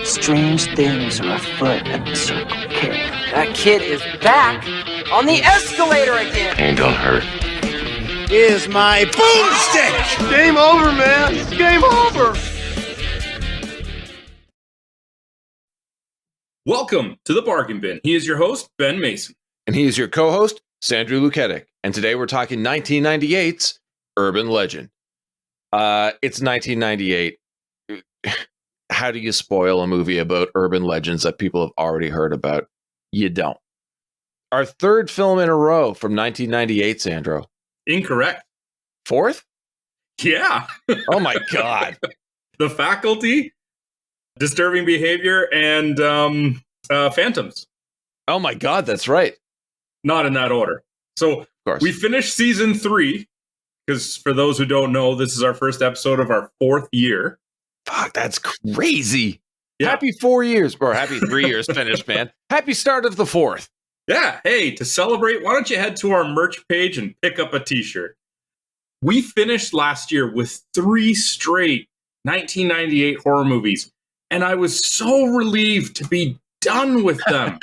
Strange things are afoot at the Circle K. That kid is back on the escalator again. Ain't gonna hurt. Is my boomstick! Game over, man. It's game over. Welcome to the Bargain Bin. He is your host, Ben Mason. And he is your co-host, Sandra Luketic. And today we're talking 1998's Urban Legend. It's 1998. How do you spoil a movie about urban legends that people have already heard about? You don't. Our third film in a row from 1998, Sandro. Incorrect. Fourth? Yeah. Oh my God. The Faculty, Disturbing Behavior, and Phantoms. Oh my God, that's right. Not in that order. So Of course. we finished season 3, because for those who don't know, this is our first episode of our 4th year. Fuck, that's crazy. Yeah. Happy 4 years, or happy 3 years finished, man. Happy start of the 4th. Yeah, hey, to celebrate, why don't you head to our merch page and pick up a t-shirt? We finished last year with 3 straight 1998 horror movies, and I was so relieved to be done with them.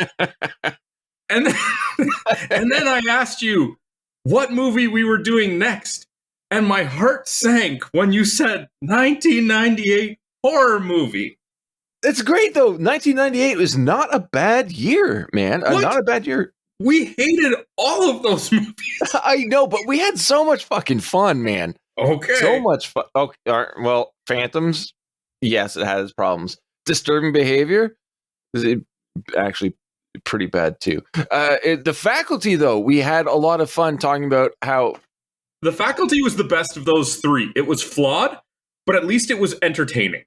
and then I asked you what movie we were doing next, and my heart sank when you said 1998 horror movie. It's great, though. 1998 was not a bad year, man. What? Not a bad year. We hated all of those movies. I know, but we had so much fucking fun, man. Okay. So much fun. Okay, well, Phantoms, yes, it has problems. Disturbing Behavior is actually pretty bad, too. The Faculty, though, we had a lot of fun talking about how... The Faculty was the best of those 3. It was flawed, but at least it was entertaining.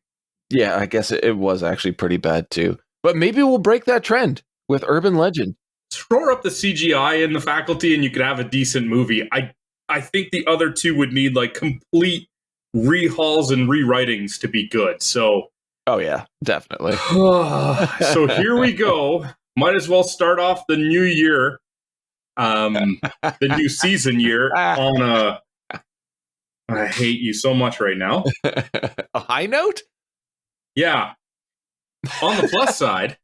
Yeah, I guess it was actually pretty bad, too. But maybe we'll break that trend with Urban Legend. Shore up the CGI in The Faculty and you could have a decent movie. I think the other 2 would need like complete rehauls and rewritings to be good. So, oh yeah, definitely. So here we go. Might as well start off the new year, the new season year on a. I hate you so much right now. A high note? Yeah. On the plus side,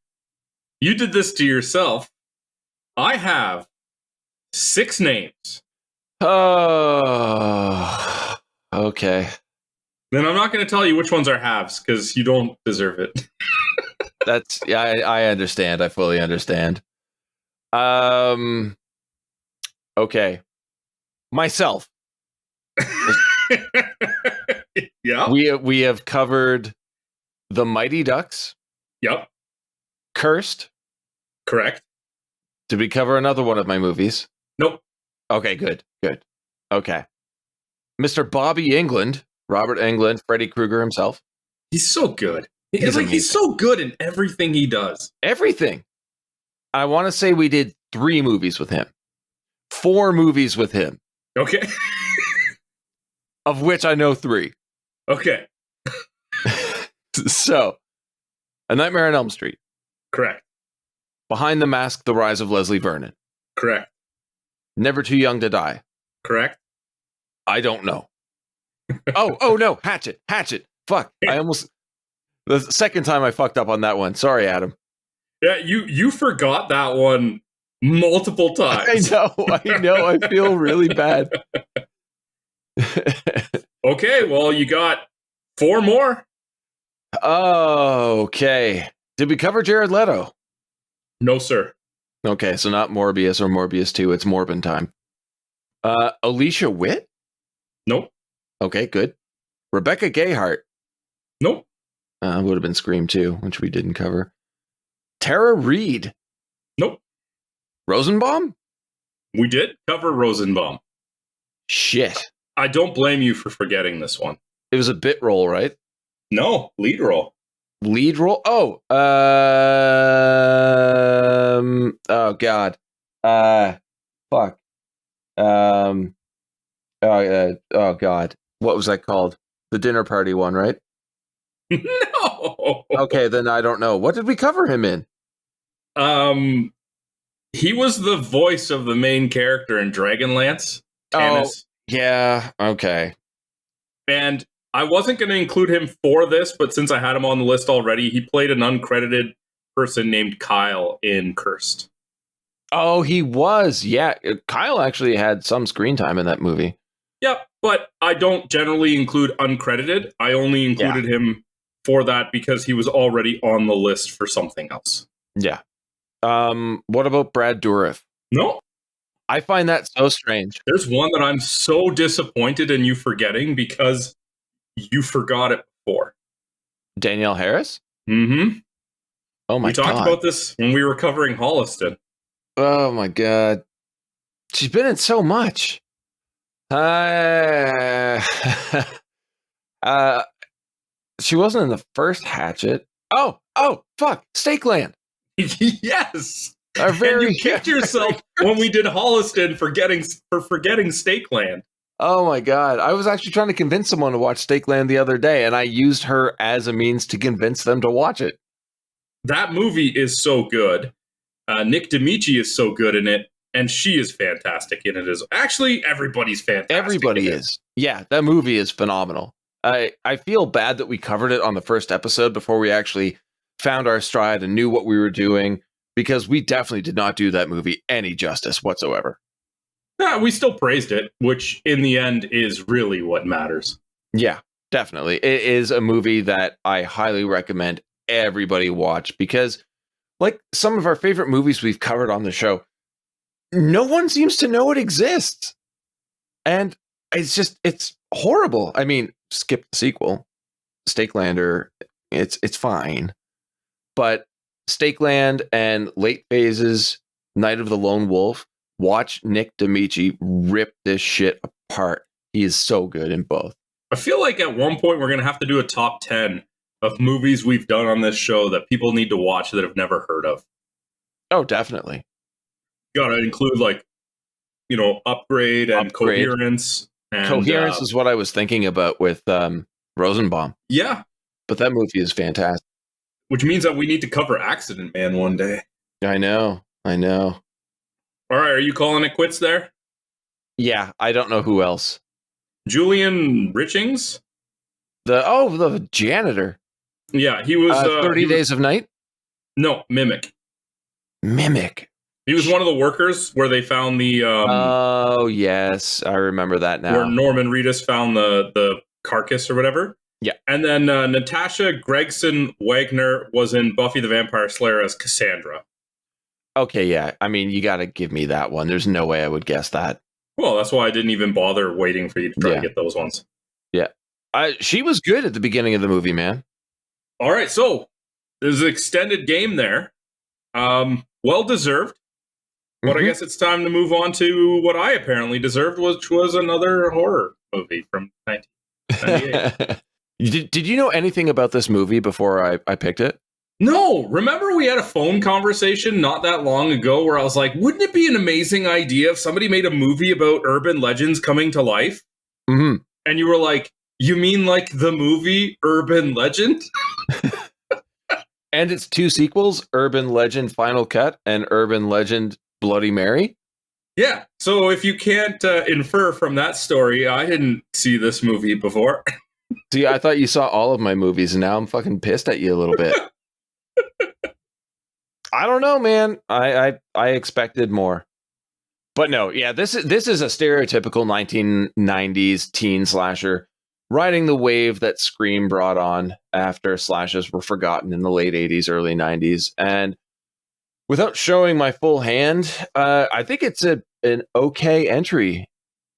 you did this to yourself. I have 6 names. Oh, okay. Then I'm not going to tell you which ones are halves because you don't deserve it. That's yeah. I understand. I fully understand. Okay. Myself. Yeah. We have covered The Mighty Ducks. Yep. Cursed. Correct. Did we cover another one of my movies? Nope. Okay, good. Okay. Mr. Bobby England, Robert Englund, Freddy Krueger himself. He's so good. He's He's so good in everything he does. Everything. I want to say we did 3 movies with him. 4 movies with him. Okay. Of which I know 3. Okay. So, A Nightmare on Elm Street. Correct. Behind the Mask, The Rise of Leslie Vernon. Correct. Never Too Young to Die. Correct. I don't know. Oh no, Hatchet. Fuck. I almost... The second time I fucked up on that one. Sorry, Adam. Yeah, you forgot that one multiple times. I know. I feel really bad. Okay, well, you got 4 more. Okay. Did we cover Jared Leto? No, sir. Okay, so not Morbius or Morbius 2. It's Morbin time. Alicia Witt? Nope. Okay, good. Rebecca Gayheart? Nope. Would have been Scream 2, which we didn't cover. Tara Reid? Nope. Rosenbaum? We did cover Rosenbaum. Shit. I don't blame you for forgetting this one. It was a bit role, right? No, lead role. Lead role? Oh, oh God. Fuck. Oh God. What was that called? The dinner party one, right? No. Okay, then I don't know. What did we cover him in? He was the voice of the main character in Dragonlance. Tannis. Oh, yeah. Okay. And I wasn't going to include him for this, but since I had him on the list already, he played an uncredited person named Kyle in Cursed. Oh, he was. Yeah. Kyle actually had some screen time in that movie. Yep, but I don't generally include uncredited. I only included him for that because he was already on the list for something else. Yeah. What about Brad Dourif? No. I find that so strange. There's one that I'm so disappointed in you forgetting because you forgot it before. Danielle Harris? Mm-hmm. Oh my God. We talked about this when we were covering Holliston. Oh my God. She's been in so much. She wasn't in the first Hatchet. Oh, fuck. Steakland. Yes. And you kicked yourself when we did Holliston for forgetting Steakland. Oh my God. I was actually trying to convince someone to watch Steakland the other day, and I used her as a means to convince them to watch it. That movie is so good. Nick D'Amici is so good in it, and she is fantastic in it. Actually, everybody's fantastic. Everybody is. Yeah, that movie is phenomenal. I feel bad that we covered it on the first episode before we actually found our stride and knew what we were doing, because we definitely did not do that movie any justice whatsoever. Yeah, we still praised it, which in the end is really what matters. Yeah, definitely. It is a movie that I highly recommend everybody watch, because like some of our favorite movies we've covered on the show, no one seems to know it exists. And it's horrible. I mean, skip the sequel. Steaklander, it's fine. But Steakland and Late Phases, Night of the Lone Wolf, watch Nick D'Amici rip this shit apart. He is so good in both. I feel like at one point we're going to have to do a top 10 of movies we've done on this show that people need to watch that have never heard of. Oh, definitely. Got to include Upgrade and Coherence. And, Coherence is what I was thinking about with Rosenbaum. Yeah. But that movie is fantastic. Which means that we need to cover Accident Man one day. I know. All right, are you calling it quits there? Yeah, I don't know who else. Julian Richings? The janitor. Yeah, he was... 30 Days of Night? No, Mimic. He was one of the workers where they found the... oh, yes. I remember that now. Where Norman Reedus found the carcass or whatever. Yeah. And then Natasha Gregson Wagner was in Buffy the Vampire Slayer as Cassandra. Okay, yeah. I mean, you got to give me that one. There's no way I would guess that. Well, that's why I didn't even bother waiting for you to try to get those ones. Yeah. She was good at the beginning of the movie, man. All right, so there's an extended game there. Well-deserved. But I guess it's time to move on to what I apparently deserved, which was another horror movie from 1998. Did you know anything about this movie before I picked it? No. Remember we had a phone conversation not that long ago where I was like, wouldn't it be an amazing idea if somebody made a movie about urban legends coming to life? Mm-hmm. And you were like, you mean like the movie Urban Legend? And it's 2 sequels, Urban Legend Final Cut and Urban Legend Bloody Mary? Yeah. So if you can't infer from that story, I didn't see this movie before. See, I thought you saw all of my movies, and now I'm fucking pissed at you a little bit. I don't know, man. I expected more. But no, yeah, this is a stereotypical 1990s teen slasher, riding the wave that Scream brought on after slashes were forgotten in the late 80s, early 90s. And without showing my full hand, I think it's an okay entry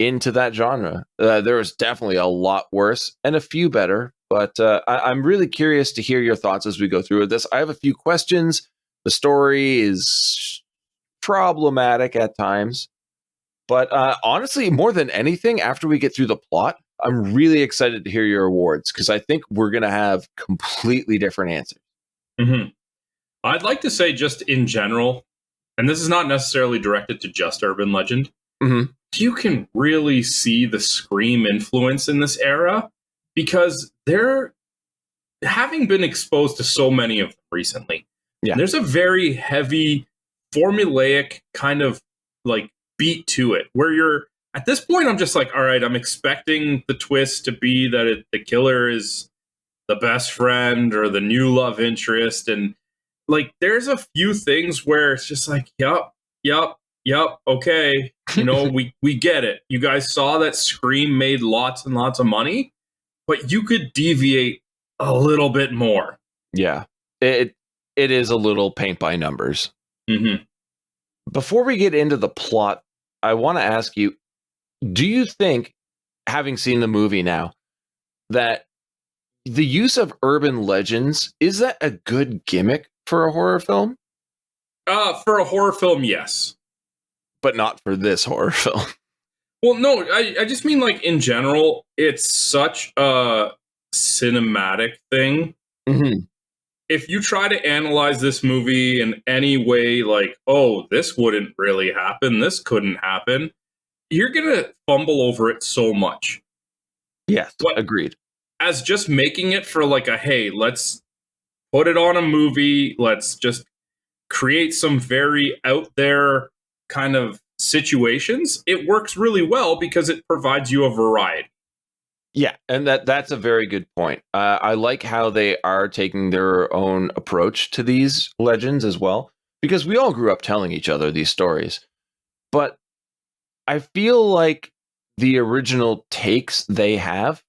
into that genre. There is definitely a lot worse and a few better, but I'm really curious to hear your thoughts as we go through this. I have a few questions. The story is problematic at times, but honestly, more than anything, after we get through the plot, I'm really excited to hear your awards, because I think we're going to have completely different answers. Mm-hmm. I'd like to say just in general, and this is not necessarily directed to just Urban Legend, you can really see the Scream influence in this era, because they're having been exposed to so many of them recently. Yeah. There's a very heavy, formulaic kind of like beat to it, where you're At this point, I'm just like, all right, I'm expecting the twist to be that the killer is the best friend or the new love interest. And like, there's a few things where it's just like, yup, okay. We get it. You guys saw that Scream made lots and lots of money, but you could deviate a little bit more. Yeah, it is a little paint by numbers. Mm-hmm. Before we get into the plot, I want to ask you, do you think, having seen the movie now, that the use of urban legends, is that a good gimmick for a horror film? For a horror film, yes. But not for this horror film. Well, no, I just mean like in general, it's such a cinematic thing. Mm-hmm. If you try to analyze this movie in any way, like, oh, this wouldn't really happen, this couldn't happen, you're going to fumble over it so much. Yes, but agreed. As just making it for like hey, let's put it on a movie, let's just create some very out there kind of situations, it works really well because it provides you a variety. Yeah, and that's a very good point. I like how they are taking their own approach to these legends as well, because we all grew up telling each other these stories. But I feel like the original takes they have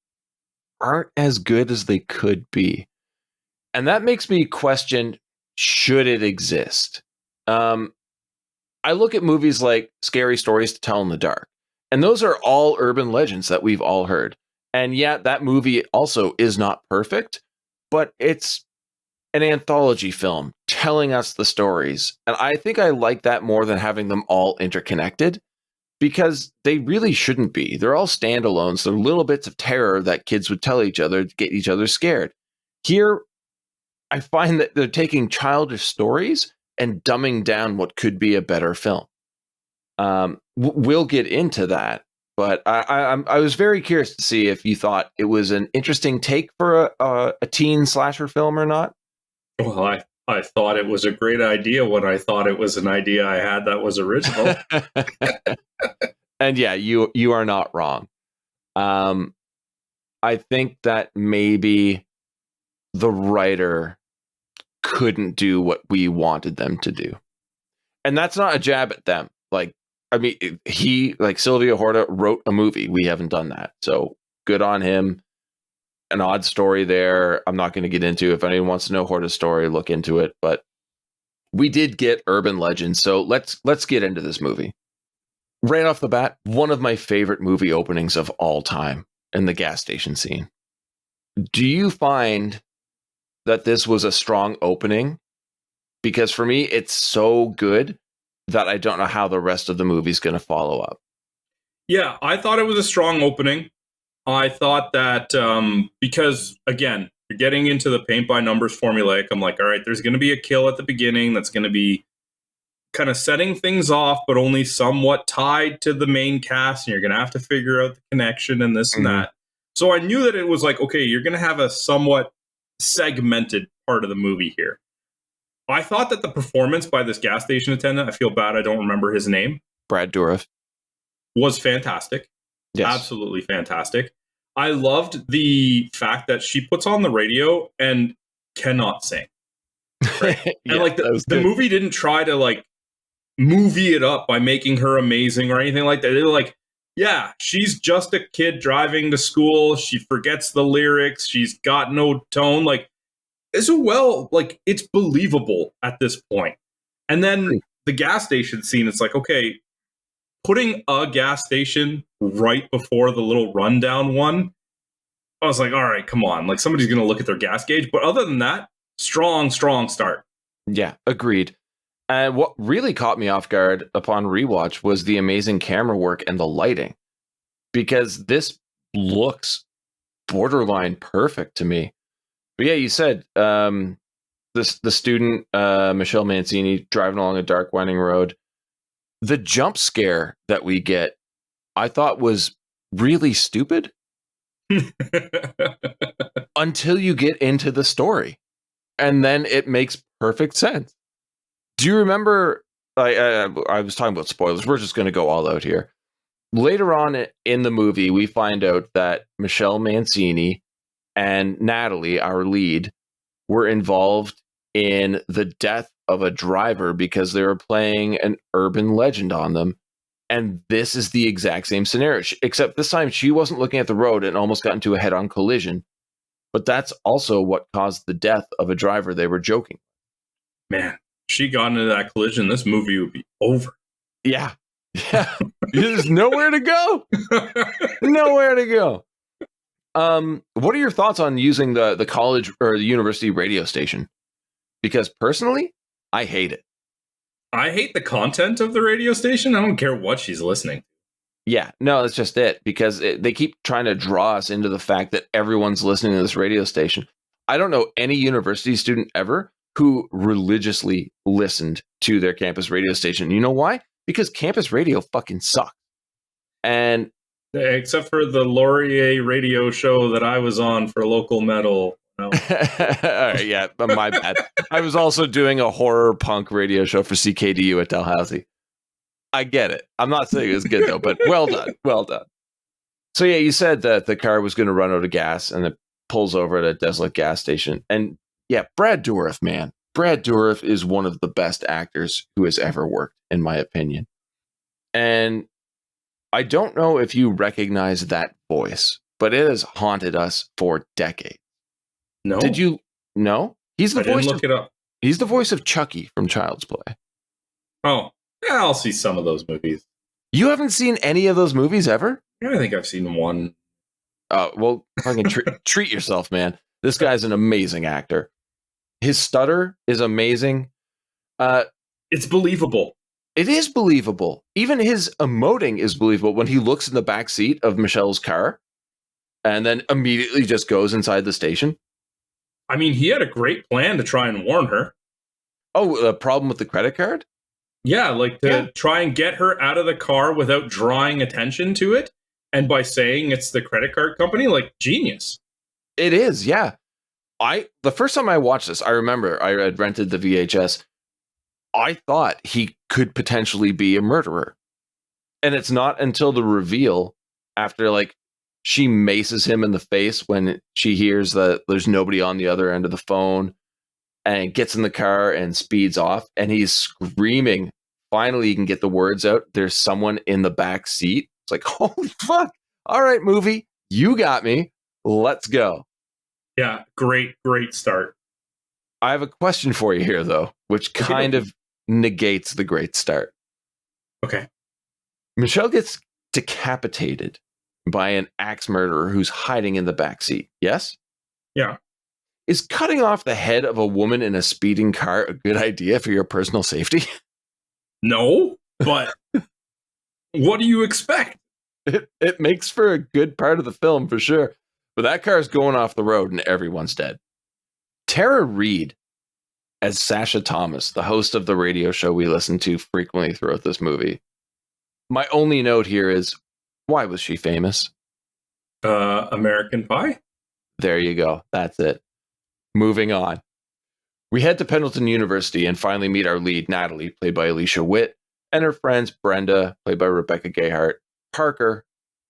aren't as good as they could be. And that makes me question, should it exist? I look at movies like Scary Stories to Tell in the Dark, and those are all urban legends that we've all heard. And yet that movie also is not perfect, but it's an anthology film telling us the stories. And I think I like that more than having them all interconnected, because they really shouldn't be. They're all standalones. They're little bits of terror that kids would tell each other to get each other scared. Here, I find that they're taking childish stories and dumbing down what could be a better film. We'll get into that. But I was very curious to see if you thought it was an interesting take for a teen slasher film or not. Well, I thought it was a great idea when I thought it was an idea I had that was original. And yeah, you are not wrong. I think that maybe the writer couldn't do what we wanted them to do. And that's not a jab at them. Like, I mean, he, like Silvio Horta, wrote a movie. We haven't done that. So good on him. An odd story there. I'm not going to get into. If anyone wants to know Horta's story, look into it. But we did get urban legends. So let's get into this movie. Right off the bat, one of my favorite movie openings of all time in the gas station scene. Do you find that this was a strong opening? Because for me, it's so good that I don't know how the rest of the movie is going to follow up. Yeah, I thought it was a strong opening. I thought that because, again, you're getting into the paint by numbers formulaic. I'm like, all right, there's going to be a kill at the beginning that's going to be kind of setting things off, but only somewhat tied to the main cast, and you're going to have to figure out the connection and this and that. So I knew that it was like, okay, you're going to have a somewhat segmented part of the movie here. I thought that the performance by this gas station attendant, I feel bad I don't remember his name, Brad Dourif, was fantastic. Yes. Absolutely fantastic. I loved the fact that she puts on the radio and cannot sing. Right? Yeah, and like the movie didn't try to like movie it up by making her amazing or anything like that. They were like, yeah, she's just a kid driving to school. She forgets the lyrics. She's got no tone. Like, it's believable at this point. And then the gas station scene, it's like, okay, putting a gas station right before the little rundown one, I was like, all right, come on. Like, somebody's going to look at their gas gauge. But other than that, strong start. Yeah, agreed. And what really caught me off guard upon rewatch was the amazing camera work and the lighting, because this looks borderline perfect to me. But yeah, you said the student, Michelle Mancini, driving along a dark winding road. The jump scare that we get, I thought was really stupid until you get into the story. And then it makes perfect sense. Do you remember, I was talking about spoilers. We're just going to go all out here. later on in the movie, we find out that Michelle Mancini and Natalie, our lead, were involved in the death of a driver because they were playing an urban legend on them. And this is the exact same scenario, except this time she wasn't looking at the road and almost got into a head-on collision. But that's also what caused the death of a driver they were joking. Man, she got into that collision, this movie would be over. Yeah. Yeah. There's nowhere to go. Nowhere to go. What are your thoughts on using the college or the university radio station? Because personally, I hate it. I hate the content of the radio station. I don't care what she's listening to. Yeah, no, that's just it. Because they keep trying to draw us into the fact that everyone's listening to this radio station. I don't know any university student ever who religiously listened to their campus radio station. You know why? Because campus radio fucking sucks. And except for the Laurier radio show that I was on for local metal. No. All right, yeah, my bad. I was also doing a horror punk radio show for CKDU at Dalhousie. I get it. I'm not saying it's good though, but well done. Well done. So yeah, you said that the car was going to run out of gas and it pulls over at a desolate gas station. And yeah, Brad Dourif, man. Brad Dourif is one of the best actors who has ever worked, in my opinion. And I don't know if you recognize that voice, but it has haunted us for decades. No. Did you know? He's the voice. Look it up. He's the voice of Chucky from Child's Play. Oh, yeah, I'll see some of those movies. You haven't seen any of those movies ever? Yeah, I think I've seen one. Oh, well, fucking treat yourself, man. This guy's an amazing actor. His stutter is amazing. It's believable. It is believable. Even his emoting is believable when he looks in the back seat of Michelle's car and then immediately just goes inside the station. I mean, he had a great plan to try and warn her. Oh, the problem with the credit card? Yeah, like to try and get her out of the car without drawing attention to it. And by saying it's the credit card company, like, genius. It is, yeah. The first time I watched this, I remember I had rented the VHS. I thought he could potentially be a murderer. And it's not until the reveal after, like, she maces him in the face when she hears that there's nobody on the other end of the phone and gets in the car and speeds off. And he's screaming. Finally, he can get the words out. There's someone in the back seat. It's like, holy fuck. All right, movie. You got me. Let's go. Yeah, great start. I have a question for you here, though, which kind of negates the great start. Okay. Michelle gets decapitated by an axe murderer who's hiding in the back seat. Yes? Yeah. Is cutting off the head of a woman in a speeding car a good idea for your personal safety? No, but what do you expect? It makes for a good part of the film for sure. But that car is going off the road and everyone's dead. Tara Reid as Sasha Thomas, the host of the radio show we listen to frequently throughout this movie. My only note here is, why was she famous? American Pie? There you go. That's it. Moving on. We head to Pendleton University and finally meet our lead, Natalie, played by Alicia Witt, and her friends, Brenda, played by Rebecca Gayheart, Parker,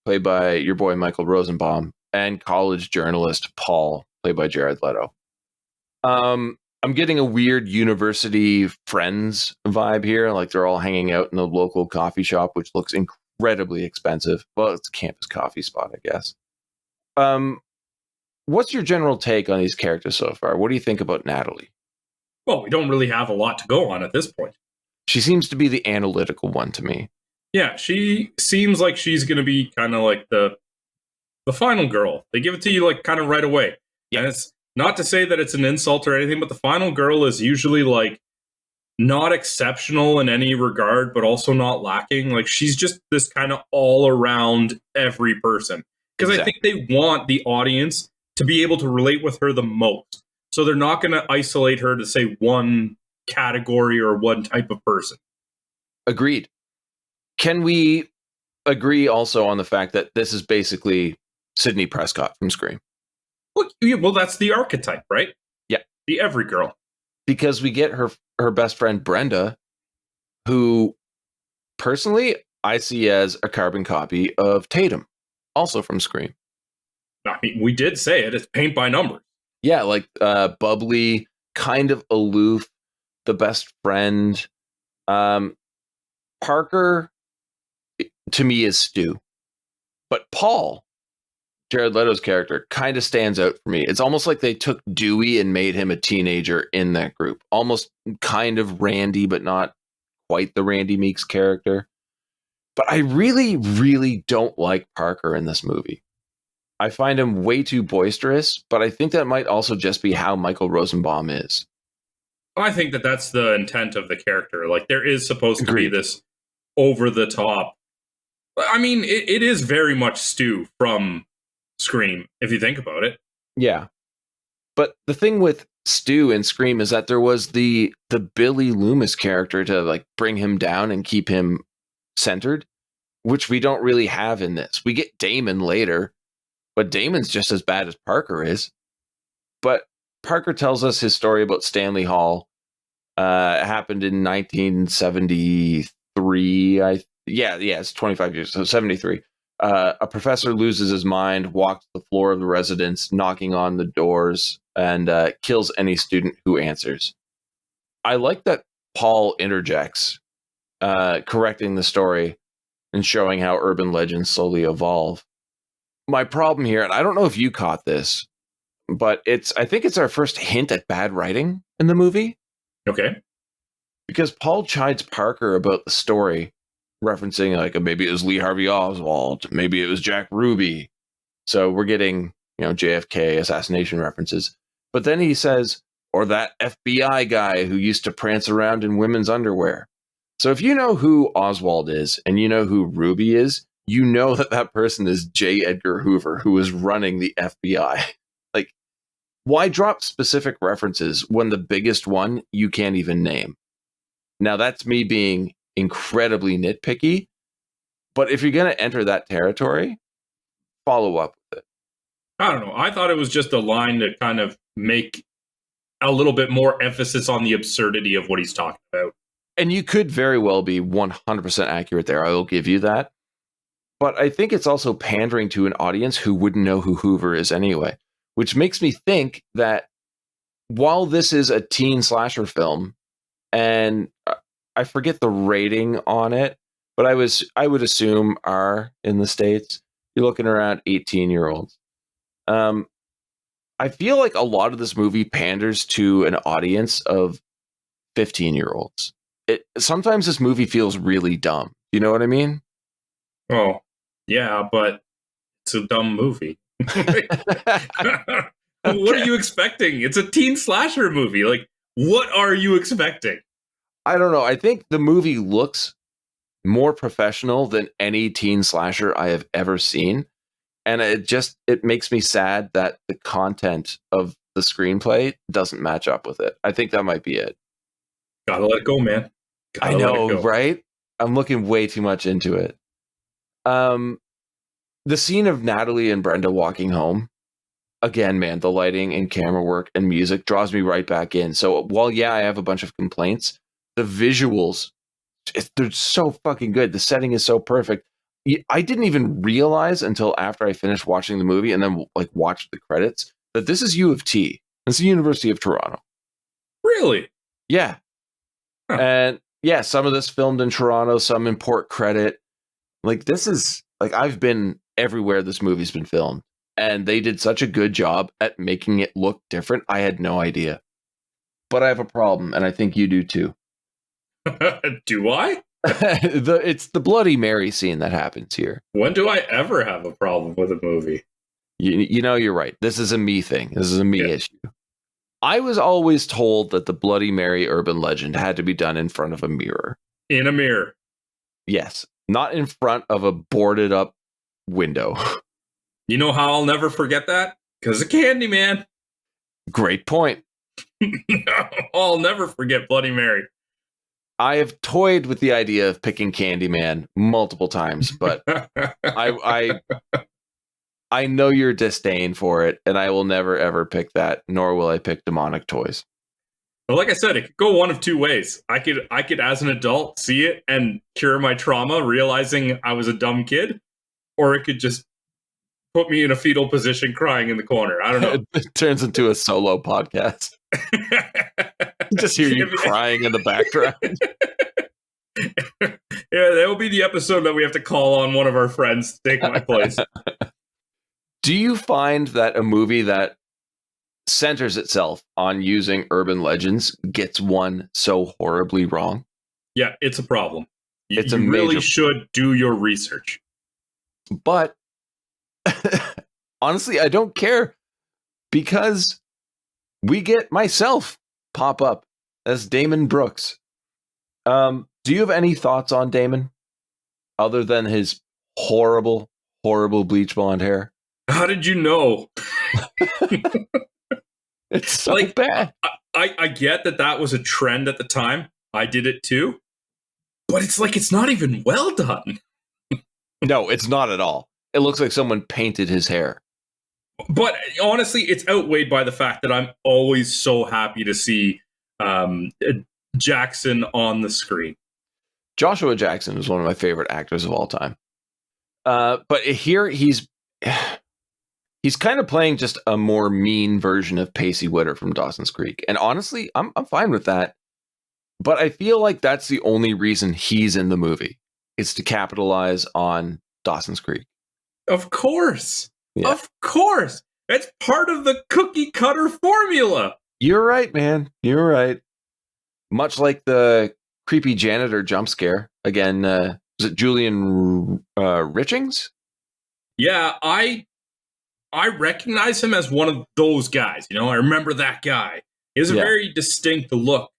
played by your boy Michael Rosenbaum, and college journalist Paul, played by Jared Leto. I'm getting a weird university friends vibe here, like they're all hanging out in the local coffee shop, which looks incredibly expensive. Well, it's a campus coffee spot, I guess. What's your general take on these characters so far? What do you think about Natalie? Well, we don't really have a lot to go on at this point. She seems to be the analytical one to me. Yeah, she seems like she's going to be kind of like the final girl. They give it to you like kind of right away. Yeah. And it's not to say that it's an insult or anything, but the final girl is usually like not exceptional in any regard, but also not lacking. Like she's just this kind of all around every person. Because exactly. I think they want the audience to be able to relate with her the most. So they're not going to isolate her to say one category or one type of person. Agreed. Can we agree also on the fact that this is basically Sidney Prescott from Scream? Well, that's the archetype, right? Yeah. The every girl. Because we get her best friend, Brenda, who, personally, I see as a carbon copy of Tatum, also from Scream. I mean, we did say it. It's paint by numbers. Yeah, like bubbly, kind of aloof, the best friend. Parker, to me, is Stu. But Paul, Jared Leto's character, kind of stands out for me. It's almost like they took Dewey and made him a teenager in that group. Almost kind of Randy, but not quite the Randy Meeks character. But I really, really don't like Parker in this movie. I find him way too boisterous, but I think that might also just be how Michael Rosenbaum is. I think that that's the intent of the character. Like, there is supposed to be Agreed. this over-the-top... I mean, it is very much Stu from Scream, if you think about it. Yeah. But the thing with Stu in Scream is that there was the Billy Loomis character to like bring him down and keep him centered, which we don't really have in this. We get Damon later, but Damon's just as bad as Parker is. But Parker tells us his story about Stanley Hall. It happened in 1973. It's 25 years, so 73. A professor loses his mind, walks the floor of the residence, knocking on the doors, and kills any student who answers. I like that Paul interjects, correcting the story and showing how urban legends slowly evolve. My problem here, and I don't know if you caught this, but I think it's our first hint at bad writing in the movie. Okay. Because Paul chides Parker about the story, referencing like maybe it was Lee Harvey Oswald, maybe it was Jack Ruby. So we're getting, JFK assassination references. But then he says, or that FBI guy who used to prance around in women's underwear. So if you know who Oswald is and you know who Ruby is, you know that person is J. Edgar Hoover, who is running the FBI. Like, why drop specific references when the biggest one you can't even name? Now, that's me being incredibly nitpicky, but if you're going to enter that territory, follow up with it. I don't know. I thought it was just a line to kind of make a little bit more emphasis on the absurdity of what he's talking about. And you could very well be 100% accurate there. I will give you that. But I think it's also pandering to an audience who wouldn't know who Hoover is anyway, which makes me think that while this is a teen slasher film, and I forget the rating on it, but I would assume R in the States, you're looking around 18-year-olds. I feel like a lot of this movie panders to an audience of 15-year-olds. Sometimes this movie feels really dumb. You know what I mean? Oh, yeah, but it's a dumb movie. What are you expecting? It's a teen slasher movie. Like, what are you expecting? I don't know. I think the movie looks more professional than any teen slasher I have ever seen. And it makes me sad that the content of the screenplay doesn't match up with it. I think that might be it. Gotta let it go, man. I know, right? I'm looking way too much into it. The scene of Natalie and Brenda walking home, again, man, the lighting and camera work and music draws me right back in. So while, I have a bunch of complaints, the visuals, they're so fucking good. The setting is so perfect. I didn't even realize until after I finished watching the movie and then like watched the credits that this is U of T. It's the University of Toronto. Really? Yeah. Huh. And yeah, some of this filmed in Toronto, some in Port Credit. Like, this is like, I've been everywhere this movie's been filmed, and they did such a good job at making it look different. I had no idea. But I have a problem, and I think you do too. Do I? It's the Bloody Mary scene that happens here. When do I ever have a problem with a movie? You're right. This is a me thing. This is a me issue. I was always told that the Bloody Mary urban legend had to be done in front of a mirror. In a mirror. Yes. Not in front of a boarded up window. You know how I'll never forget that? Because of Candyman. Great point. I'll never forget Bloody Mary. I have toyed with the idea of picking Candyman multiple times, but I know your disdain for it, and I will never ever pick that, nor will I pick Demonic Toys. Well, like I said, it could go one of two ways. I could, as an adult, see it and cure my trauma, realizing I was a dumb kid, or it could just put me in a fetal position crying in the corner. I don't know. It turns into a solo podcast. Just hear you crying in the background. Yeah, that will be the episode that we have to call on one of our friends to take my place. Do you find that a movie that centers itself on using urban legends gets one so horribly wrong? Yeah, it's a problem. You It's a really major- should do your research. But honestly, I don't care, because we get myself pop up as Damon Brooks. Do you have any thoughts on Damon other than his horrible, horrible bleach blonde hair? How did you know? It's so Like, bad. I get that was a trend at the time. I did it too. But it's like, it's not even well done. No, it's not at all. It looks like someone painted his hair. But honestly, it's outweighed by the fact that I'm always so happy to see Jackson on the screen. Joshua Jackson is one of my favorite actors of all time. But here he's kind of playing just a more mean version of Pacey Witter from Dawson's Creek. And honestly, I'm fine with that. But I feel like that's the only reason he's in the movie, is to capitalize on Dawson's Creek. Of course. Yeah. Of course. It's part of the cookie cutter formula. You're right, man. You're right. Much like the creepy janitor jump scare. Again, was it Julian Richings? Yeah, I recognize him as one of those guys. You know, I remember that guy. He has a Yeah. very distinct look.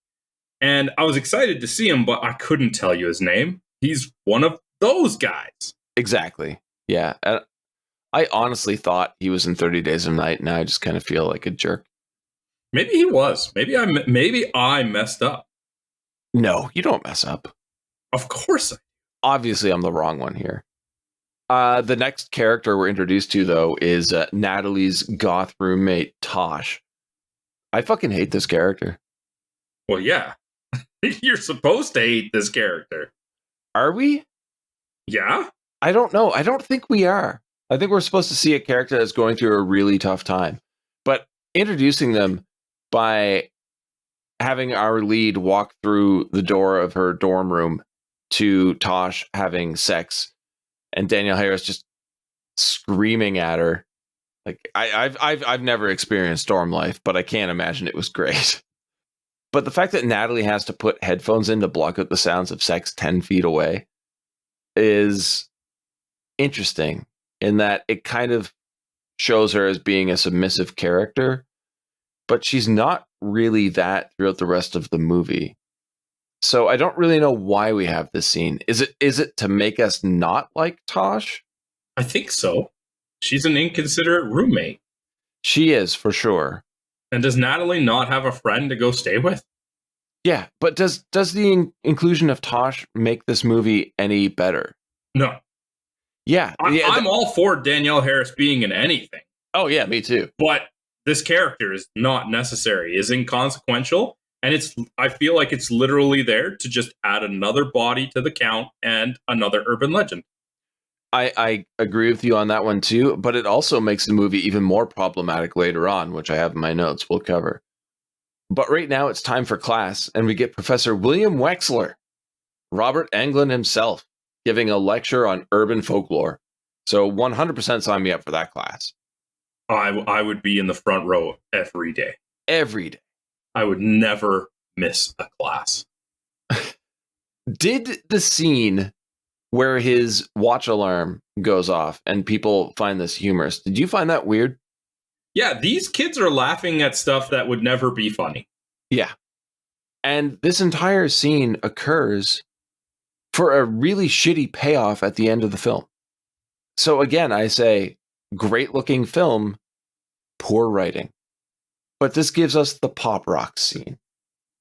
And I was excited to see him, but I couldn't tell you his name. He's one of those guys. Exactly. Yeah. I honestly thought he was in 30 Days of Night. Now I just kind of feel like a jerk. Maybe he was. Maybe I messed up. No, you don't mess up. Of course. Obviously, I'm the wrong one here. The next character we're introduced to, though, is Natalie's goth roommate, Tosh. I fucking hate this character. Well, yeah. You're supposed to hate this character. Are we? Yeah? I don't know. I don't think we are. I think we're supposed to see a character that's going through a really tough time. But introducing them by having our lead walk through the door of her dorm room to Tosh having sex and Danielle Harris just screaming at her. Like, I've never experienced dorm life, but I can't imagine it was great. But the fact that Natalie has to put headphones in to block out the sounds of sex 10 feet away is interesting, in that it kind of shows her as being a submissive character, but she's not really that throughout the rest of the movie. So I don't really know why we have this scene. Is it to make us not like Tosh? I think so. She's an inconsiderate roommate. She is, for sure. And does Natalie not have a friend to go stay with? Yeah, but does the inclusion of Tosh make this movie any better? No. Yeah. I'm all for Danielle Harris being in anything. Oh, yeah, me too. But this character is not necessary, is inconsequential. And I feel like it's literally there to just add another body to the count and another urban legend. I agree with you on that one too, but it also makes the movie even more problematic later on, which I have in my notes we'll cover. But right now it's time for class, and we get Professor William Wexler, Robert Englund himself, giving a lecture on urban folklore. So 100% sign me up for that class. I would be in the front row every day. Every day. I would never miss a class. Did the scene where his watch alarm goes off and people find this humorous, did you find that weird? Yeah, these kids are laughing at stuff that would never be funny. Yeah. And this entire scene occurs for a really shitty payoff at the end of the film. So again, I say, great looking film, poor writing. But this gives us the pop rock scene,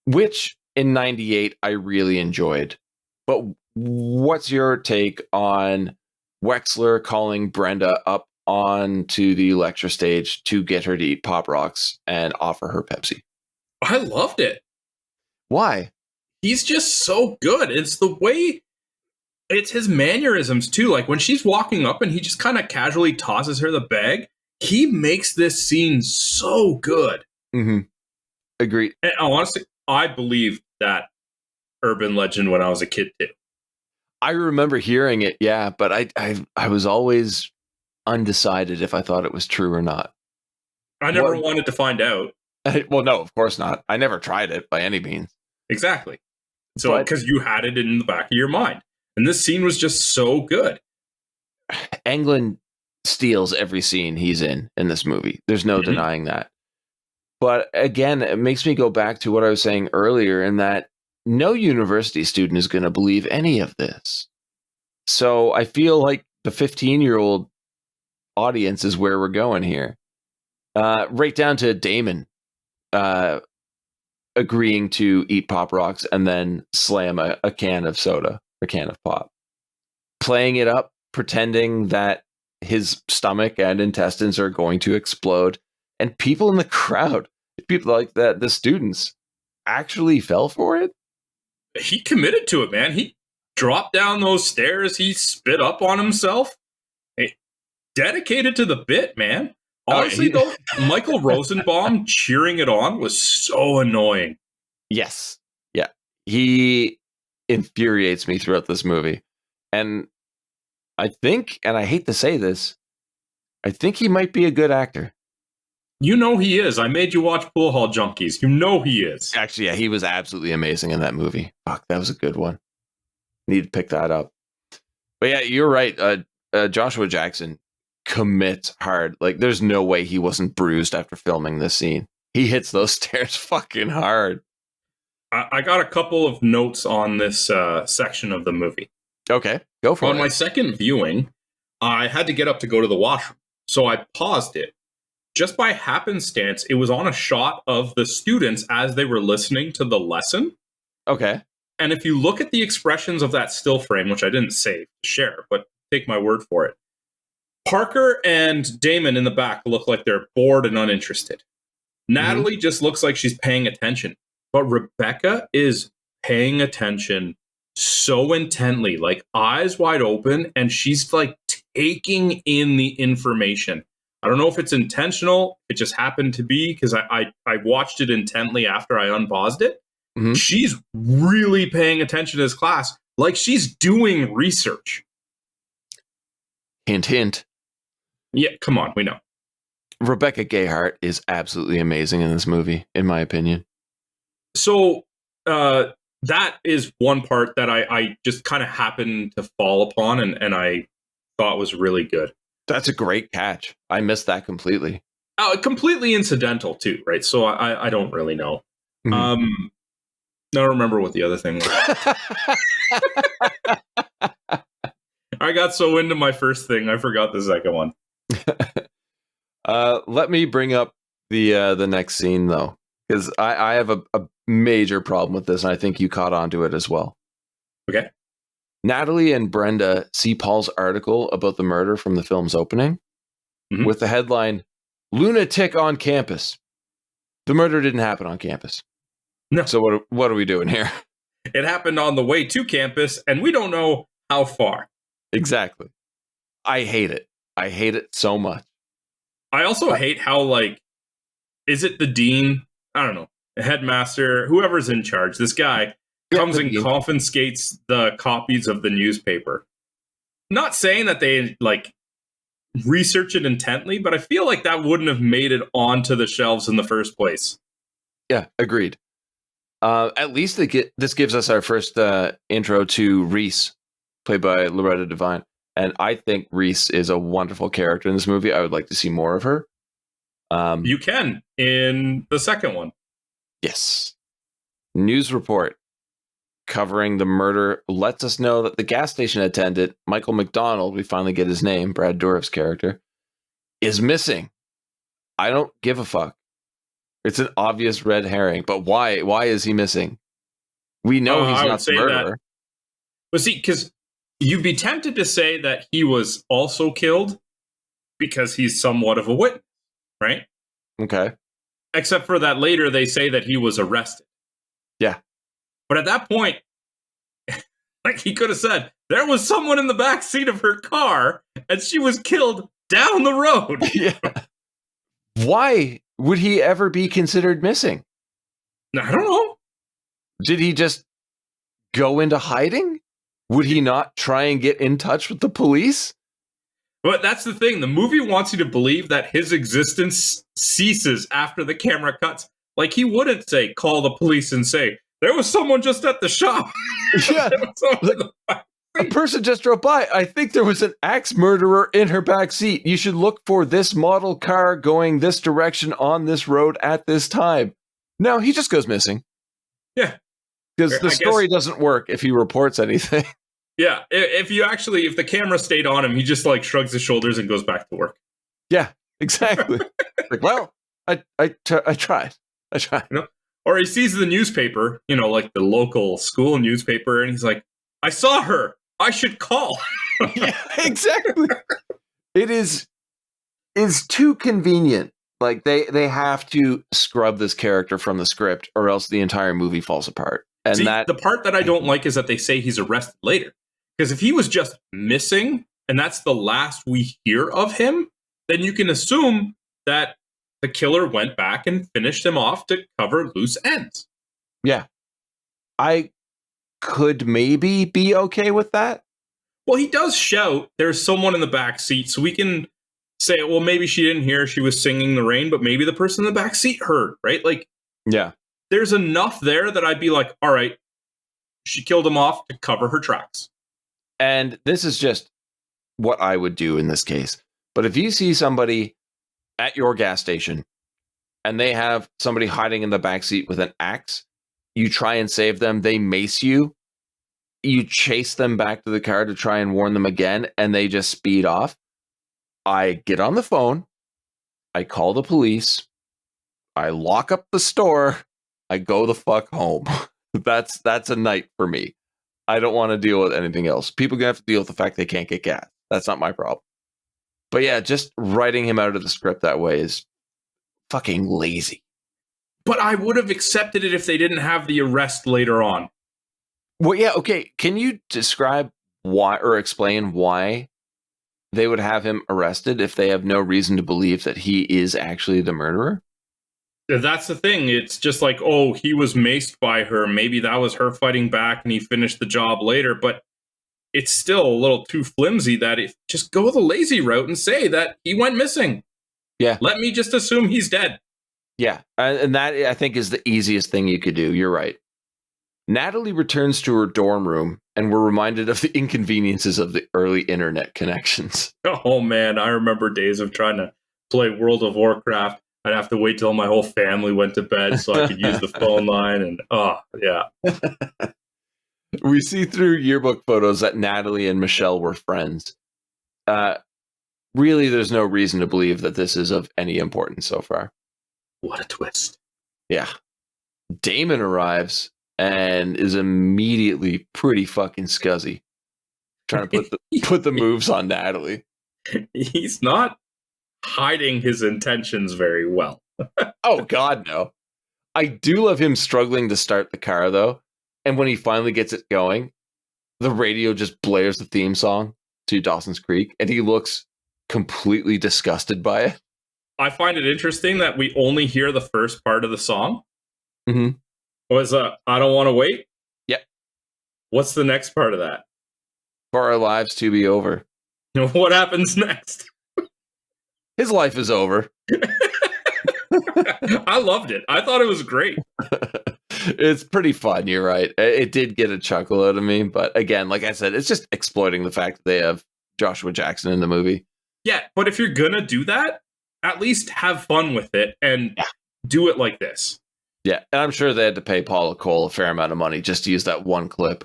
which in 98 I really enjoyed. But what's your take on Wexler calling Brenda up onto the lecture stage to get her to eat Pop Rocks and offer her Pepsi? I loved it. Why? He's just so good. It's the way, it's his mannerisms too. Like when she's walking up and he just kind of casually tosses her the bag, he makes this scene so good. Mm-hmm. Agreed. And honestly, I believed that urban legend when I was a kid too. I remember hearing it, yeah, but I was always undecided if I thought it was true or not. I never wanted to find out. Well, no, of course not. I never tried it by any means. Exactly. So, because you had it in the back of your mind. And this scene was just so good. Englund steals every scene he's in this movie. There's no denying that. But again, it makes me go back to what I was saying earlier in that no university student is going to believe any of this. So I feel like the 15-year-old audience is where we're going here. Right down to Damon agreeing to eat Pop Rocks and then slam a can of soda, a can of pop. Playing it up, pretending that his stomach and intestines are going to explode. And people in the crowd, people like that, the students, actually fell for it. He committed to it, man. He dropped down those stairs. He spit up on himself. Dedicated to the bit, man. Honestly, though, Michael Rosenbaum cheering it on was so annoying. Yes. Yeah. He infuriates me throughout this movie. And I think, and I hate to say this, I think he might be a good actor. You know he is. I made you watch Pool Hall Junkies. You know he is. Actually, yeah, he was absolutely amazing in that movie. Fuck, that was a good one. Need to pick that up. But yeah, you're right. Joshua Jackson commits hard. Like, there's no way he wasn't bruised after filming this scene. He hits those stairs fucking hard. I got a couple of notes on this section of the movie. Okay, go for it. On my second viewing, I had to get up to go to the washroom. So I paused it. Just by happenstance, it was on a shot of the students as they were listening to the lesson. Okay. And if you look at the expressions of that still frame, which I didn't save to share, but take my word for it, Parker and Damon in the back look like they're bored and uninterested. Natalie just looks like she's paying attention. But Rebecca is paying attention so intently, like eyes wide open, and she's like taking in the information. I don't know if it's intentional. It just happened to be because I watched it intently after I unpaused it. Mm-hmm. She's really paying attention to this class, like she's doing research. Hint, hint. Yeah, come on, we know. Rebecca Gayheart is absolutely amazing in this movie, in my opinion. So that is one part that I just kind of happened to fall upon and I thought was really good. That's a great catch. I missed that completely. Completely incidental too, right? So I don't really know. Mm-hmm. I don't remember what the other thing was. I got so into my first thing, I forgot the second one. Let me bring up the next scene though, because I have a major problem with this, and I think you caught on to it as well. Okay. Natalie and Brenda see Paul's article about the murder from the film's opening with the headline, "Lunatic on Campus." The murder didn't happen on campus. No. So what are we doing here? It happened on the way to campus, and we don't know how far. Exactly. I hate it. I hate it so much. I also hate how, like, is it the dean? I don't know. The headmaster, whoever's in charge, this guy comes and confiscates the copies of the newspaper. Not saying that they, like, research it intently, but I feel like that wouldn't have made it onto the shelves in the first place. Yeah, agreed. At least this gives us our first intro to Reese, played by Loretta Devine. And I think Reese is a wonderful character in this movie. I would like to see more of her. You can in the second one. Yes. News report covering the murder lets us know that the gas station attendant, Michael McDonald, we finally get his name, Brad Dourif's character, is missing. I don't give a fuck. It's an obvious red herring, but why? Why is he missing? We know he's not the murderer. But see, because you'd be tempted to say that he was also killed because he's somewhat of a witness, right? Okay. Except for that later they say that he was arrested. Yeah. But at that point, like he could have said, there was someone in the back seat of her car and she was killed down the road. Yeah. Why would he ever be considered missing? I don't know. Did he just go into hiding? Would he not try and get in touch with the police? But that's the thing. The movie wants you to believe that his existence ceases after the camera cuts. Like he wouldn't say, call the police and say, there was someone just at the shop. Yeah. A person just drove by. I think there was an axe murderer in her back seat. You should look for this model car going this direction on this road at this time. No, he just goes missing. Yeah. Because the story doesn't work if he reports anything. Yeah. If the camera stayed on him, he just like shrugs his shoulders and goes back to work. Yeah, exactly. Like, well, I tried. You know? Or he sees the newspaper, like the local school newspaper, and he's like, I saw her. I should call. Yeah, exactly. It is too convenient. Like they have to scrub this character from the script or else the entire movie falls apart. And the part that I don't like is that they say he's arrested later. Because if he was just missing and that's the last we hear of him, then you can assume that the killer went back and finished him off to cover loose ends. Yeah. I could maybe be okay with that. Well, he does shout, there's someone in the back seat, so we can say, well, maybe she didn't hear she was singing the rain, but maybe the person in the back seat heard, right? Like, yeah, there's enough there that I'd be like, all right, she killed him off to cover her tracks. And this is just what I would do in this case. But if you see somebody at your gas station and they have somebody hiding in the backseat with an axe, you try and save them, they mace you, you chase them back to the car to try and warn them again, and they just speed off. I get on the phone, I call the police, I lock up the store, I go the fuck home. That's a night for me. I don't want to deal with anything else. People gonna have to deal with the fact they can't get gas. That's not my problem. But yeah, just writing him out of the script that way is fucking lazy. But I would have accepted it if they didn't have the arrest later on. Well, yeah, okay. Can you describe why or explain why they would have him arrested if they have no reason to believe that he is actually the murderer? That's the thing. It's just like, oh, he was maced by her. Maybe that was her fighting back and he finished the job later. But it's still a little too flimsy that just go the lazy route and say that he went missing. Yeah. Let me just assume he's dead. Yeah. And that, I think, is the easiest thing you could do. You're right. Natalie returns to her dorm room, and we're reminded of the inconveniences of the early internet connections. Oh, man. I remember days of trying to play World of Warcraft. I'd have to wait till my whole family went to bed so I could use the phone line. And, yeah. We see through yearbook photos that Natalie and Michelle were friends. Really, there's no reason to believe that this is of any importance so far. What a twist. Yeah. Damon arrives and is immediately pretty fucking scuzzy. Trying to put the moves on Natalie. He's not hiding his intentions very well. Oh, God, no. I do love him struggling to start the car, though. And when he finally gets it going, the radio just blares the theme song to Dawson's Creek, and he looks completely disgusted by it. I find it interesting that we only hear the first part of the song. Mm-hmm. Was I Don't Want to Wait? Yep. What's the next part of that? For our lives to be over. What happens next? His life is over. I loved it. I thought it was great. It's pretty fun, you're right. It did get a chuckle out of me, but again, like I said, it's just exploiting the fact that they have Joshua Jackson in the movie. Yeah, but if you're gonna do that, at least have fun with it and do it like this. Yeah, and I'm sure they had to pay Paula Cole a fair amount of money just to use that one clip.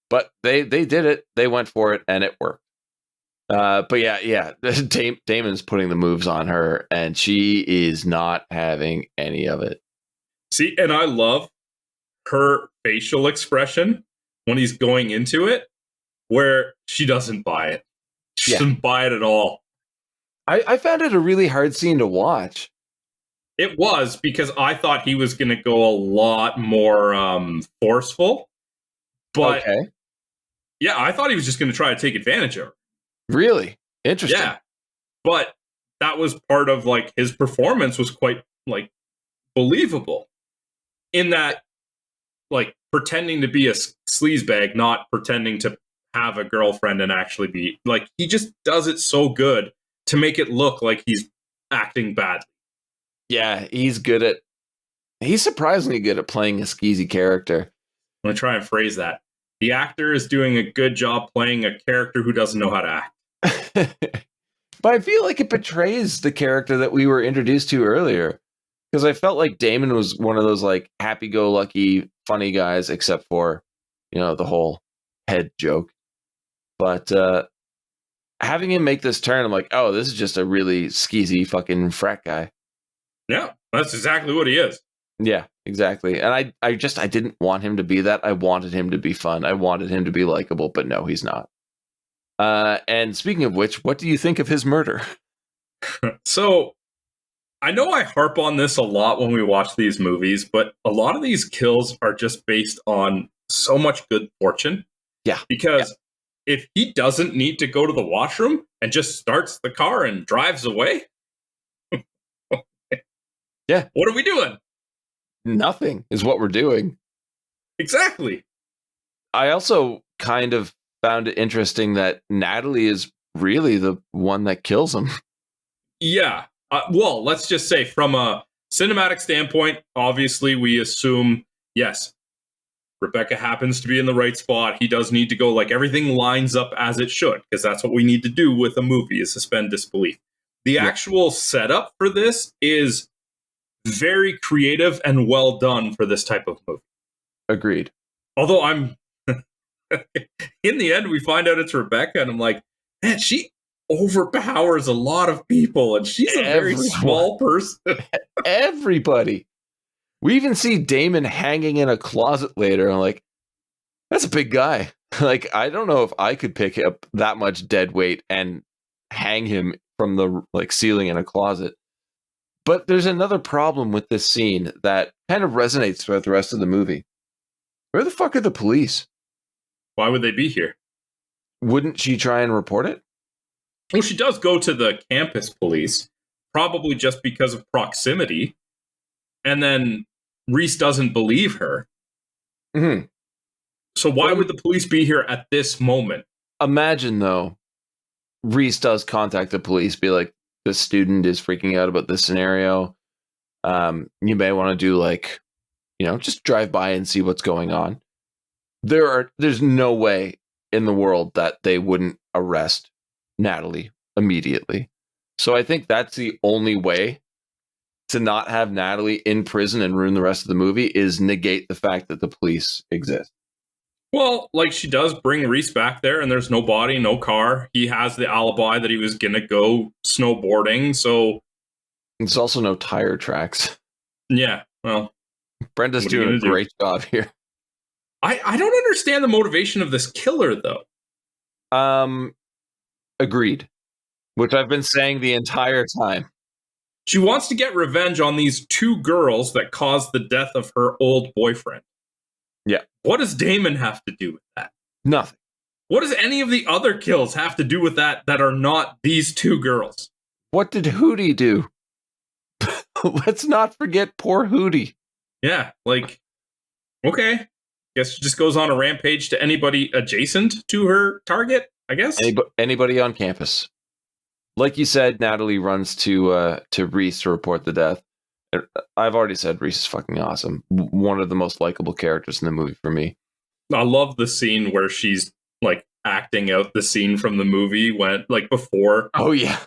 But they did it. They went for it, and it worked. But yeah, Damon's putting the moves on her, and she is not having any of it. See, and I love her facial expression when he's going into it, where she doesn't buy it. She doesn't buy it at all. I found it a really hard scene to watch. It was, because I thought he was going to go a lot more forceful. But Okay. yeah, I thought he was just going to try to take advantage of her. Really? Interesting. Yeah. But that was part of like his performance was quite like believable in that, like, pretending to be a sleazebag, not pretending to have a girlfriend and actually be like, he just does it so good to make it look like he's acting badly. Yeah, he's surprisingly good at playing a skeezy character. I'm going to try and phrase that. The actor is doing a good job playing a character who doesn't know how to act. But I feel like it betrays the character that we were introduced to earlier. Because I felt like Damon was one of those like happy-go-lucky, funny guys, except for, the whole head joke. But having him make this turn, I'm like, oh, this is just a really skeezy fucking frat guy. Yeah, that's exactly what he is. Yeah, exactly. And I didn't want him to be that. I wanted him to be fun. I wanted him to be likable, but no, he's not. And speaking of which, what do you think of his murder? So, I know I harp on this a lot when we watch these movies, but a lot of these kills are just based on so much good fortune. Yeah. Because if he doesn't need to go to the washroom and just starts the car and drives away, yeah. What are we doing? Nothing is what we're doing. Exactly. I also kind of found it interesting that Natalie is really the one that kills him. Yeah. Well, let's just say from a cinematic standpoint, obviously we assume, yes, Rebecca happens to be in the right spot. He does need to go, like, everything lines up as it should, because that's what we need to do with a movie, is suspend disbelief. The actual setup for this is very creative and well done for this type of movie. Agreed. Although I'm in the end, we find out it's Rebecca, and I'm like, man, she overpowers a lot of people, and she's a very small person. Everybody. We even see Damon hanging in a closet later. I'm like, that's a big guy. Like, I don't know if I could pick up that much dead weight and hang him from the ceiling in a closet. But there's another problem with this scene that kind of resonates throughout the rest of the movie. Where the fuck are the police? Why would they be here? Wouldn't she try and report it? Well, she does go to the campus police, probably just because of proximity. And then Reese doesn't believe her. Mm-hmm. So why would the police be here at this moment? Imagine, though, Reese does contact the police, be like, this student is freaking out about this scenario. You may want to do just drive by and see what's going on. There's no way in the world that they wouldn't arrest Natalie immediately. So I think that's the only way to not have Natalie in prison and ruin the rest of the movie, is negate the fact that the police exist. Well, she does bring Reese back there, and there's no body, no car. He has the alibi that he was going to go snowboarding, so... There's also no tire tracks. Yeah, well... Brenda's doing a great job here. I don't understand the motivation of this killer, though. Agreed. Which I've been saying the entire time. She wants to get revenge on these two girls that caused the death of her old boyfriend. Yeah. What does Damon have to do with that? Nothing. What does any of the other kills have to do with that are not these two girls? What did Hootie do? Let's not forget poor Hootie. Yeah, okay. Guess she just goes on a rampage to anybody adjacent to her target, I guess? Anybody on campus. Like you said, Natalie runs to Reese to report the death. I've already said Reese is fucking awesome. One of the most likable characters in the movie for me. I love the scene where she's acting out the scene from the movie when before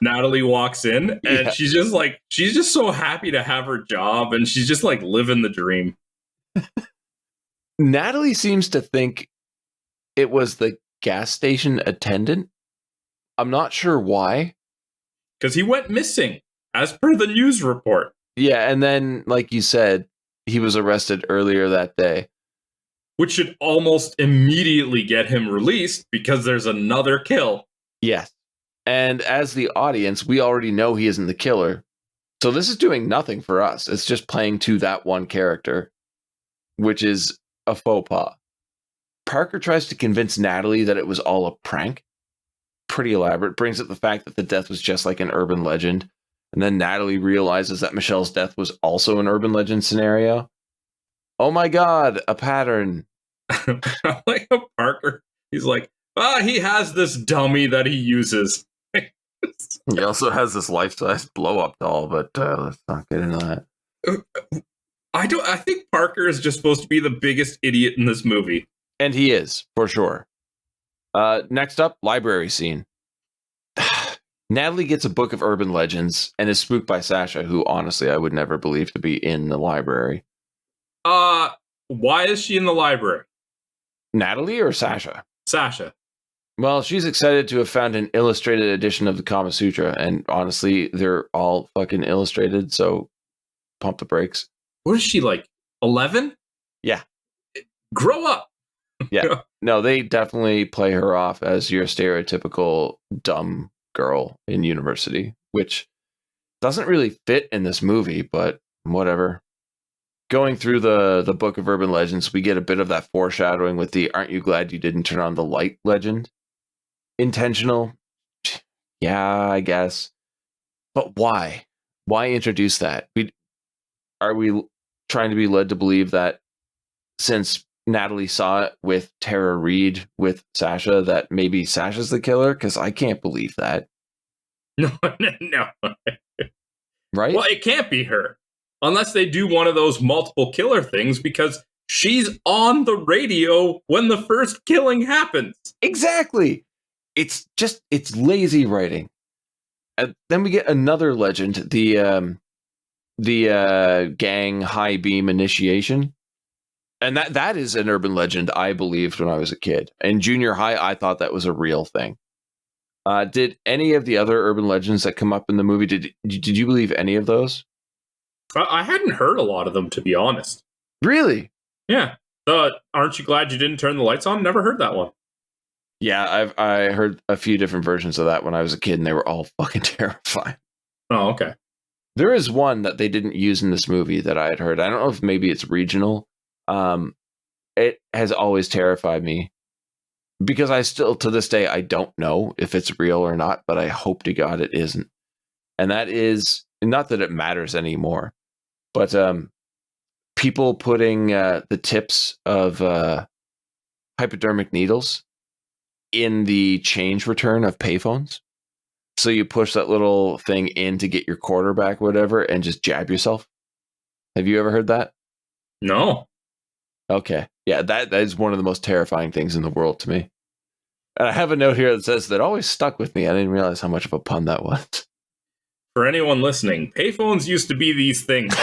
Natalie walks in, and she's just so happy to have her job, and she's just living the dream. Natalie seems to think it was the gas station attendant. I'm not sure why. Because he went missing, as per the news report. Yeah, and then, like you said, he was arrested earlier that day. Which should almost immediately get him released, because there's another kill. Yes. And as the audience, we already know he isn't the killer. So this is doing nothing for us. It's just playing to that one character, which is a faux pas. Parker tries to convince Natalie that it was all a prank. Pretty elaborate. Brings up the fact that the death was just like an urban legend. And then Natalie realizes that Michelle's death was also an urban legend scenario. Oh my God, a pattern. Like a Parker. He's like, he has this dummy that he uses. He also has this life-size blow-up doll, but let's not get into that. I think Parker is just supposed to be the biggest idiot in this movie. And he is, for sure. Next up, library scene. Natalie gets a book of urban legends and is spooked by Sasha, who honestly I would never believe to be in the library. Why is she in the library? Natalie or Sasha? Sasha. Well, she's excited to have found an illustrated edition of the Kama Sutra, and honestly, they're all fucking illustrated, so pump the brakes. What is she, like, 11? Yeah. Grow up! Yeah. No, they definitely play her off as your stereotypical dumb girl in university, which doesn't really fit in this movie, but whatever. Going through the Book of Urban Legends, we get a bit of that foreshadowing with the "Aren't you glad you didn't turn on the light" legend. Intentional? Yeah, I guess. But why? Why introduce that? Are we trying to be led to believe that since Natalie saw it with Tara Reid with Sasha, that maybe Sasha's the killer? Because I can't believe that. No. Right? Well, it can't be her. Unless they do one of those multiple killer things, because she's on the radio when the first killing happens. Exactly. It's lazy writing. And then we get another legend, the gang high beam initiation. And that is an urban legend I believed when I was a kid. In junior high, I thought that was a real thing. Did any of the other urban legends that come up in the movie, did you believe any of those? I hadn't heard a lot of them, to be honest. Really? Yeah. Aren't you glad you didn't turn the lights on? Never heard that one. Yeah, I heard a few different versions of that when I was a kid, and they were all fucking terrifying. Oh, okay. There is one that they didn't use in this movie that I had heard. I don't know if maybe it's regional. It has always terrified me because I still, to this day, I don't know if it's real or not, but I hope to God it isn't. And that is, not that it matters anymore, but people putting the tips of hypodermic needles in the change return of payphones. So you push that little thing in to get your quarter back, whatever, and just jab yourself. Have you ever heard that? No. Okay. Yeah, that is one of the most terrifying things in the world to me. And I have a note here that says that always stuck with me. I didn't realize how much of a pun that was. For anyone listening, payphones used to be these things.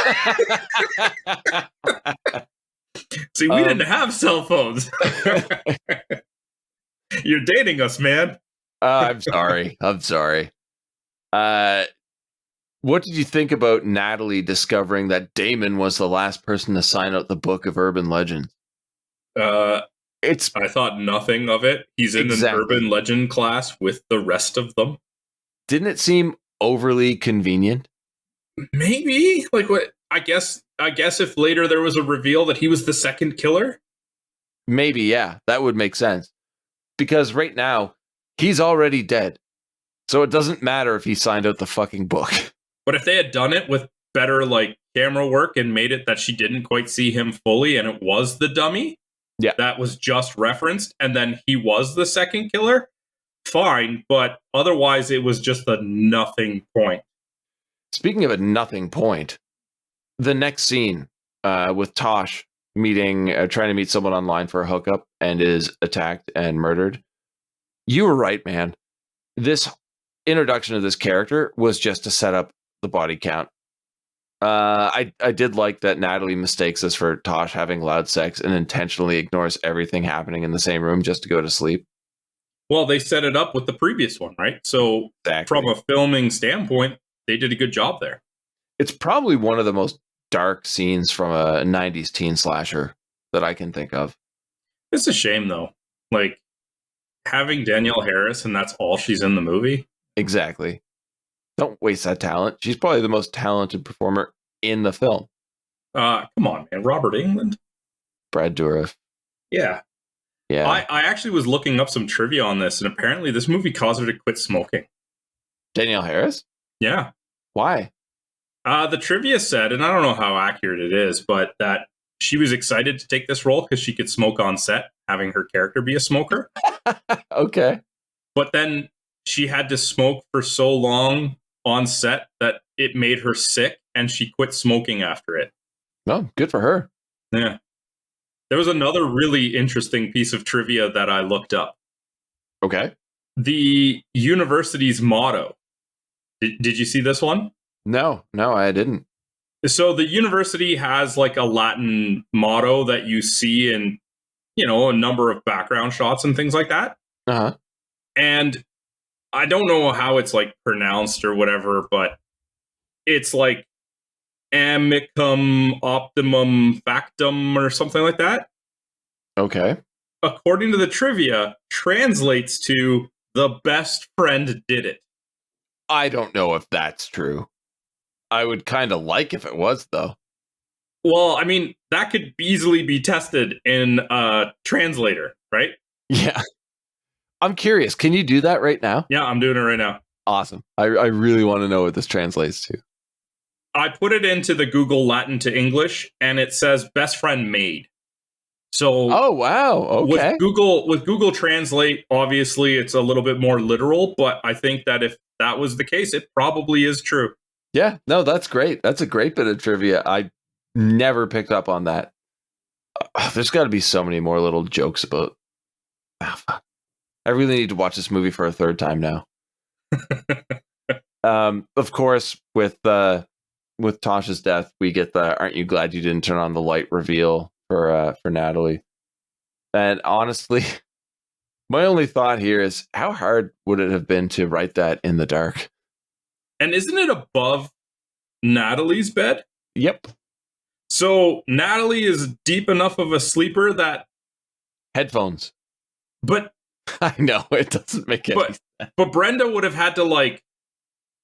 See, we didn't have cell phones. You're dating us, man. I'm sorry. What did you think about Natalie discovering that Damon was the last person to sign out the Book of Urban Legends? I thought nothing of it. He's in an urban legend class with the rest of them. Didn't it seem overly convenient? Maybe. Like what? I guess if later there was a reveal that he was the second killer. Maybe, yeah, that would make sense. Because right now, he's already dead. So it doesn't matter if he signed out the fucking book. But if they had done it with better like camera work and made it that she didn't quite see him fully and it was the dummy, yeah, that was just referenced, and then he was the second killer, fine, but otherwise it was just a nothing point. Speaking of a nothing point, the next scene with Tosh trying to meet someone online for a hookup and is attacked and murdered. You were right, man. This introduction of this character was just to set up the body count. I did like that Natalie mistakes this for Tosh having loud sex and intentionally ignores everything happening in the same room just to go to sleep. Well, they set it up with the previous one, right? So From a filming standpoint, they did a good job there. It's probably one of the most dark scenes from a 90s teen slasher that I can think of. It's a shame, though. Like, having Danielle Harris and that's all she's in the movie. Exactly. Don't waste that talent. She's probably the most talented performer in the film. Come on, man. Robert Englund? Brad Dourif. Yeah. Yeah. I actually was looking up some trivia on this, and apparently this movie caused her to quit smoking. Danielle Harris? Yeah. Why? The trivia said, and I don't know how accurate it is, but that she was excited to take this role because she could smoke on set, having her character be a smoker. Okay. But then she had to smoke for so long on set that it made her sick, and she quit smoking after it. No, good for her. Yeah. There was another really interesting piece of trivia that I looked up. Okay. The university's motto. Did you see this one? No, I didn't. So the university has like a Latin motto that you see in, a number of background shots and things like that. Uh-huh. And I don't know how it's like pronounced or whatever, but it's like amicum optimum factum or something like that. Okay. According to the trivia, translates to the best friend did it. I don't know if that's true. I would kind of like if it was, though. Well, I mean, that could easily be tested in a translator, right? Yeah. I'm curious. Can you do that right now? Yeah, I'm doing it right now. Awesome. I really want to know what this translates to. I put it into the Google Latin to English, and it says best friend made. So, oh, wow. Okay. With Google Translate, obviously it's a little bit more literal, but I think that if that was the case, it probably is true. Yeah, no, that's great. That's a great bit of trivia. I never picked up on that. There's got to be so many more little jokes about. Fuck. I really need to watch this movie for a third time now. Of course, with Tasha's death, we get the "Aren't you glad you didn't turn on the light?" reveal for Natalie. And honestly, my only thought here is, how hard would it have been to write that in the dark? And isn't it above Natalie's bed? Yep. So Natalie is deep enough of a sleeper that headphones. But I know it doesn't make any sense. But Brenda would have had to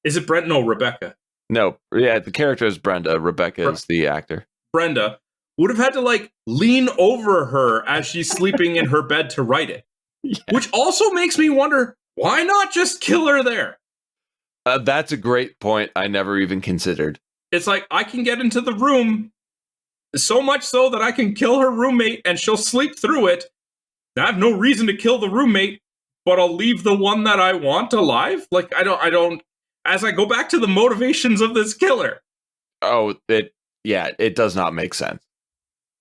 is it Brenda? No, Rebecca. No, yeah, the character is Brenda. Rebecca is the actor. Brenda would have had to lean over her as she's sleeping in her bed to write it. Yeah. Which also makes me wonder, why not just kill her there? That's a great point. I never even considered. It's like, I can get into the room so much so that I can kill her roommate and she'll sleep through it. I have no reason to kill the roommate, but I'll leave the one that I want alive. I don't, as I go back to the motivations of this killer. Oh, it does not make sense.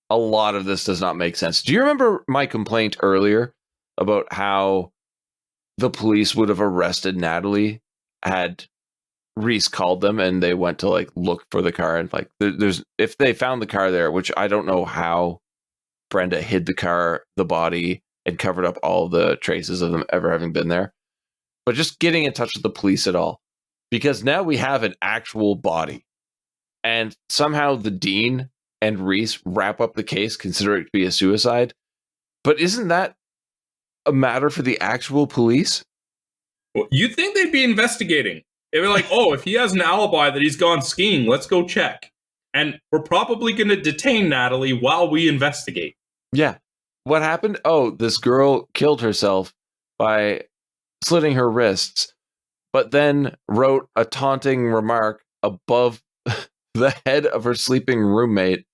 A lot of this does not make sense. Do you remember my complaint earlier about how the police would have arrested Natalie had Reese called them and they went to look for the car, and there's if they found the car there, which I don't know how Brenda hid the car, the body, and covered up all the traces of them ever having been there, but just getting in touch with the police at all, because now we have an actual body, and somehow the dean and Reese wrap up the case, consider it to be a suicide. But isn't that a matter for the actual police? Well, you'd think they'd be investigating. They'd be like, oh, if he has an alibi that he's gone skiing, let's go check. And we're probably going to detain Natalie while we investigate. Yeah. What happened? Oh, this girl killed herself by slitting her wrists, but then wrote a taunting remark above the head of her sleeping roommate,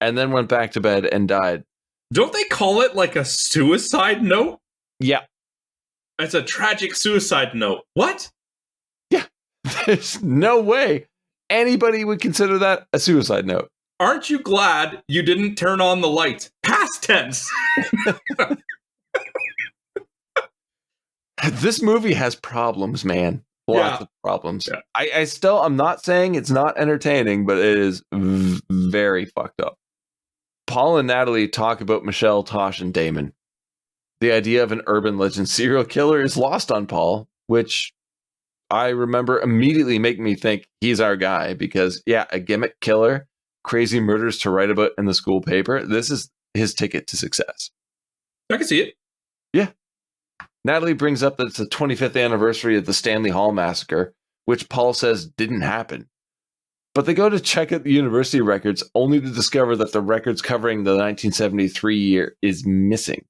and then went back to bed and died. Don't they call it a suicide note? Yeah. It's a tragic suicide note. What? Yeah. There's no way anybody would consider that a suicide note. Aren't you glad you didn't turn on the lights? Past tense. This movie has problems, man. Lots of problems. Yeah. I'm not saying it's not entertaining, but it is very fucked up. Paul and Natalie talk about Michelle, Tosh, and Damon. The idea of an urban legend serial killer is lost on Paul, which I remember immediately making me think he's our guy, because, a gimmick killer, crazy murders to write about in the school paper. This is his ticket to success. I can see it. Yeah. Natalie brings up that it's the 25th anniversary of the Stanley Hall massacre, which Paul says didn't happen. But they go to check out the university records only to discover that the records covering the 1973 year is missing.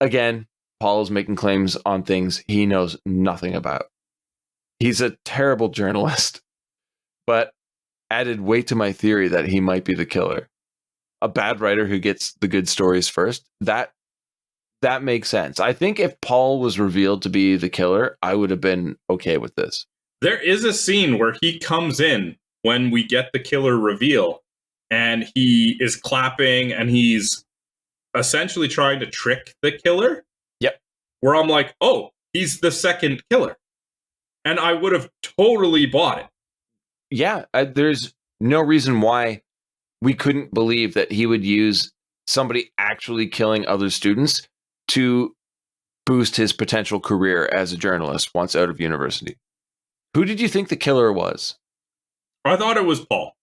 Again, Paul is making claims on things he knows nothing about. He's a terrible journalist, but added weight to my theory that he might be the killer. A bad writer who gets the good stories first. That makes sense. I think if Paul was revealed to be the killer, I would have been okay with this. There is a scene where he comes in when we get the killer reveal, and he is clapping and he's essentially trying to trick the killer. Yep. Where I'm like, oh, he's the second killer. And I would have totally bought it. Yeah, there's no reason why we couldn't believe that he would use somebody actually killing other students to boost his potential career as a journalist once out of university. Who did you think the killer was? I thought it was Paul.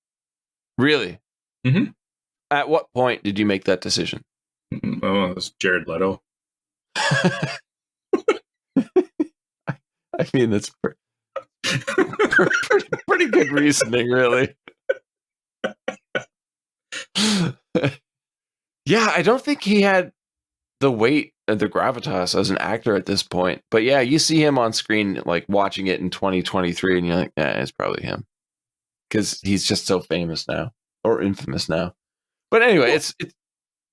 Really? Mm-hmm. At what point did you make that decision? Oh, it was Jared Leto. I mean, that's pretty good reasoning, really. Yeah, I don't think he had the weight and the gravitas as an actor at this point. But yeah, you see him on screen, like watching it in 2023, and you're like, yeah, it's probably him. Because he's just so famous now, or infamous now. But anyway, it's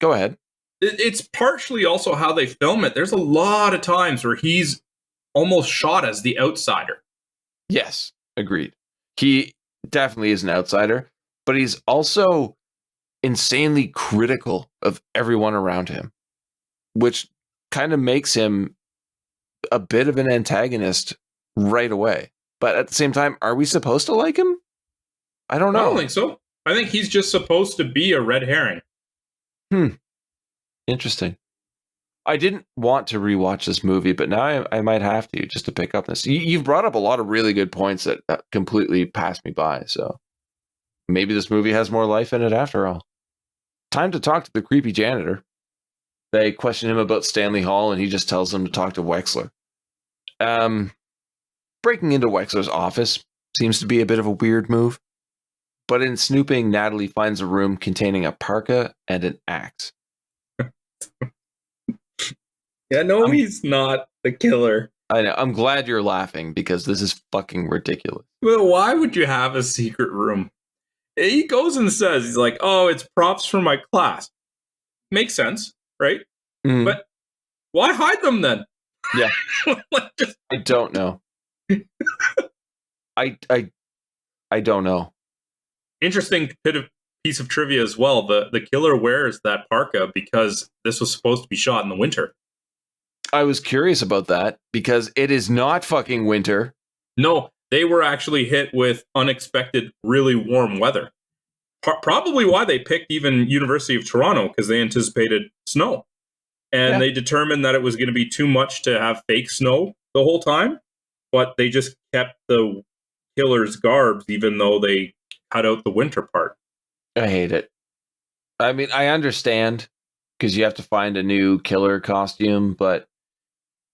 go ahead. It's partially also how they film it. There's a lot of times where he's almost shot as the outsider. Yes, agreed. He definitely is an outsider, but he's also insanely critical of everyone around him, which kind of makes him a bit of an antagonist right away. But at the same time, are we supposed to like him? I don't know. I don't think so. I think he's just supposed to be a red herring. Interesting. I didn't want to rewatch this movie, but now I might have to, just to pick up this. You've brought up a lot of really good points that completely passed me by, so maybe this movie has more life in it after all. Time to talk to the creepy janitor. They question him about Stanley Hall, and he just tells them to talk to Wexler. Breaking into Wexler's office seems to be a bit of a weird move, but in snooping, Natalie finds a room containing a parka and an axe. Yeah, no, he's not the killer. I know. I'm glad you're laughing because this is fucking ridiculous. Well, why would you have a secret room? He goes and says, he's like, oh, it's props for my class. Makes sense, right? Mm. But why hide them then? Yeah. Like, I don't know. I don't know. Interesting piece of trivia as well. The killer wears that parka because this was supposed to be shot in the winter. I was curious about that because it is not fucking winter. No, they were actually hit with unexpected, really warm weather. Probably why they picked even University of Toronto, because they anticipated snow. And they determined that it was going to be too much to have fake snow the whole time. But they just kept the killer's garbs, even though they cut out the winter part. I hate it. I mean, I understand because you have to find a new killer costume, but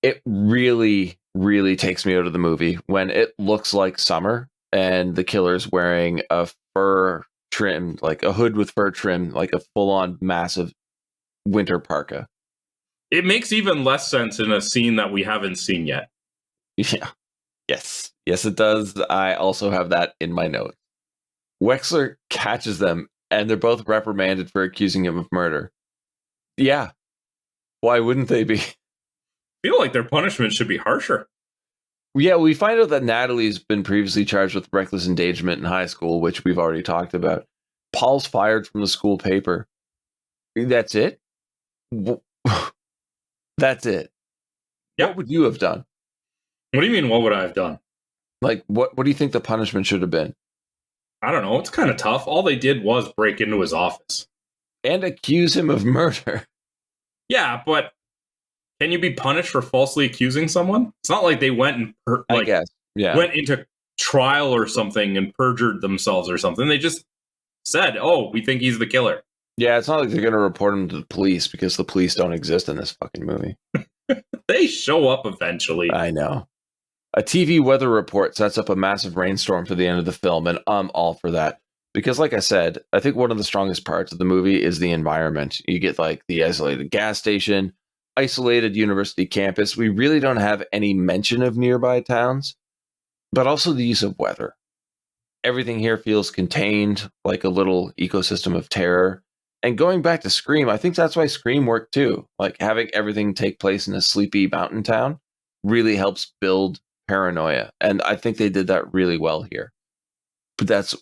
it really, really takes me out of the movie when it looks like summer and the killer's wearing a fur trim, like a hood with fur trim, like a full-on massive winter parka. It makes even less sense in a scene that we haven't seen yet. Yeah. Yes, it does. I also have that in my notes. Wexler catches them, and they're both reprimanded for accusing him of murder. Yeah. Why wouldn't they be? I feel like their punishment should be harsher. Yeah, we find out that Natalie's been previously charged with reckless endangerment in high school, which we've already talked about. Paul's fired from the school paper. That's it? That's it. Yep. What would you have done? What do you mean, what would I have done? Like, what do you think the punishment should have been? I don't know. It's kind of tough. All they did was break into his office. And accuse him of murder. Yeah, but can you be punished for falsely accusing someone? It's not like they went and I guess. Yeah. went into trial or something and perjured themselves or something. They just said, oh, we think he's the killer. Yeah, it's not like they're going to report him to the police because the police don't exist in this fucking movie. They show up eventually. I know. A TV weather report sets up a massive rainstorm for the end of the film, and I'm all for that. Because like I said, I think one of the strongest parts of the movie is the environment. You get like the isolated gas station, isolated university campus. We really don't have any mention of nearby towns, but also the use of weather. Everything here feels contained, like a little ecosystem of terror. And going back to Scream, I think that's why Scream worked too. Like having everything take place in a sleepy mountain town really helps build paranoia. And I think they did that really well here. But that's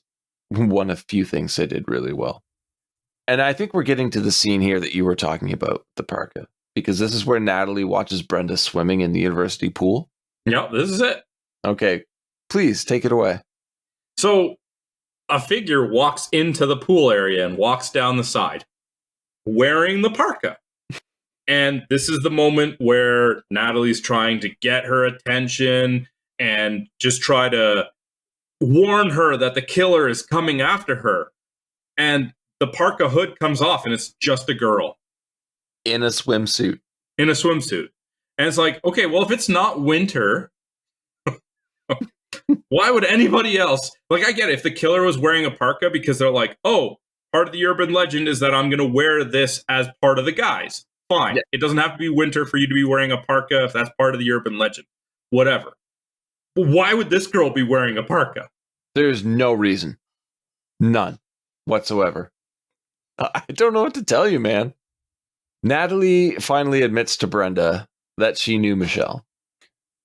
one of few things they did really well. And I think we're getting to the scene here that you were talking about, the parka, because this is where Natalie watches Brenda swimming in the university pool. Yep, this is it. Okay, please take it away. So a figure walks into the pool area and walks down the side wearing the parka. And this is the moment where Natalie's trying to get her attention and just try to warn her that the killer is coming after her. And the parka hood comes off and it's just a girl. In a swimsuit. In a swimsuit. And it's like, okay, well, if it's not winter, why would anybody else? Like, I get it. If the killer was wearing a parka because they're like, oh, part of the urban legend is that I'm going to wear this as part of the guise. Fine. Yeah. It doesn't have to be winter for you to be wearing a parka if that's part of the urban legend. Whatever. But why would this girl be wearing a parka? There's no reason. None whatsoever. I don't know what to tell you, man. Natalie finally admits to Brenda that she knew Michelle.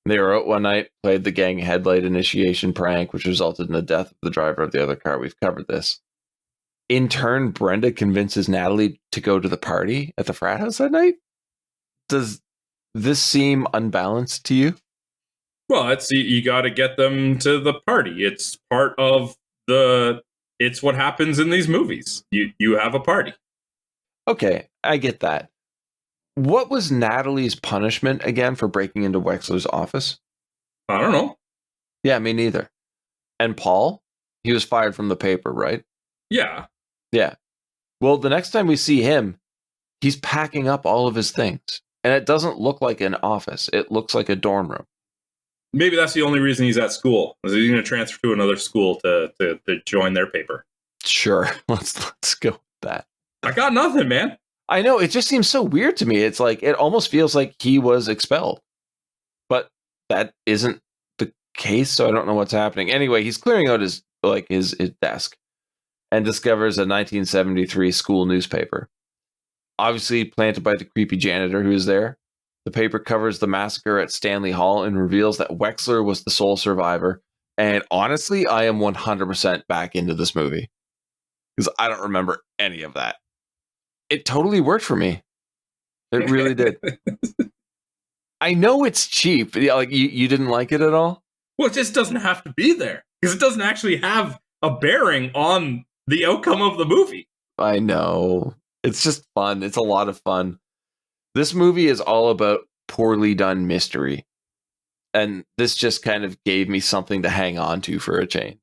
They were out one night, played the gang headlight initiation prank, which resulted in the death of the driver of the other car. We've covered this. In turn, Brenda convinces Natalie to go to the party at the frat house that night. Does this seem unbalanced to you? Well, it's you got to get them to the party. It's part of it's what happens in these movies. You have a party. Okay, I get that. What was Natalie's punishment again for breaking into Wexler's office? I don't know. Yeah, me neither. And Paul? He was fired from the paper, right? Yeah. Yeah. Well, the next time we see him, he's packing up all of his things. And it doesn't look like an office. It looks like a dorm room. Maybe that's the only reason he's at school. Is he's going to transfer to another school to join their paper? Sure. Let's go with that. I got nothing, man. I know. It just seems so weird to me. It's like, it almost feels like he was expelled. But that isn't the case, so I don't know what's happening. Anyway, he's clearing out his desk and discovers a 1973 school newspaper. Obviously planted by the creepy janitor who is there. The paper covers the massacre at Stanley Hall and reveals that Wexler was the sole survivor. And honestly, I am 100% back into this movie because I don't remember any of that. It totally worked for me. It really did. I know it's cheap. Yeah, like you didn't like it at all? Well, it just doesn't have to be there because it doesn't actually have a bearing on the outcome of the movie. I know. It's just fun. It's a lot of fun. This movie is all about poorly done mystery. And this just kind of gave me something to hang on to for a change.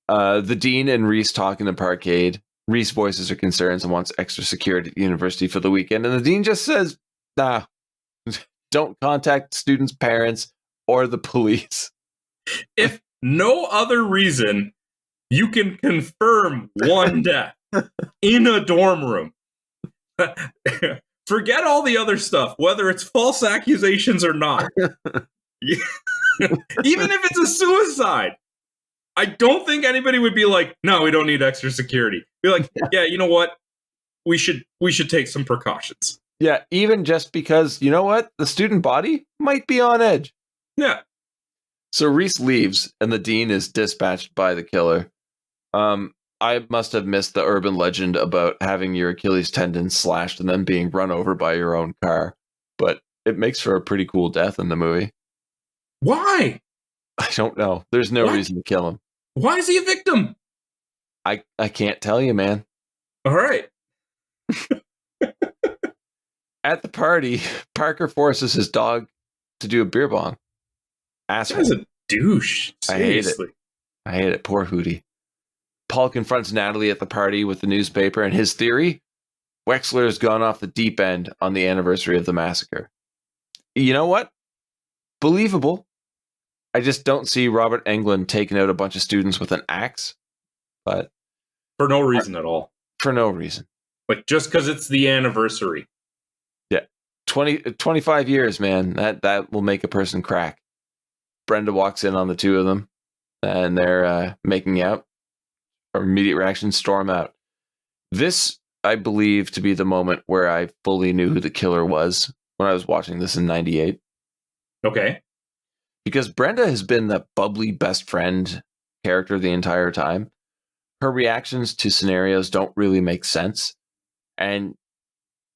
The dean and Reese talk in the parkade. Reese voices her concerns and wants extra security at the university for the weekend. And the dean just says, nah, don't contact students' parents or the police. If no other reason, you can confirm one death in a dorm room. Forget all the other stuff, whether it's false accusations or not. Even if it's a suicide, I don't think anybody would be like, no, we don't need extra security. Be like, yeah, you know what? We should take some precautions. Yeah, even just because, you know what? The student body might be on edge. Yeah. So Reese leaves, and the dean is dispatched by the killer. I must have missed the urban legend about having your Achilles tendon slashed and then being run over by your own car. But it makes for a pretty cool death in the movie. Why? I don't know. There's no reason to kill him. Why is he a victim? I can't tell you, man. All right. At the party, Parker forces his dog to do a beer bong. Asshole. This guy's a douche. Seriously. I hate it. Poor Hootie. Paul confronts Natalie at the party with the newspaper, and his theory, Wexler has gone off the deep end on the anniversary of the massacre. You know what? Believable. I just don't see Robert Englund taking out a bunch of students with an axe, but For no reason at all. for no reason. Like, just because it's the anniversary. 25 years, man. That will make a person crack. Brenda walks in on the two of them, and they're making out. Or immediate reaction, storm out. This, I believe, to be the moment where I fully knew who the killer was when I was watching this in 98. Okay. Because Brenda has been the bubbly best friend character the entire time. Her reactions to scenarios don't really make sense. And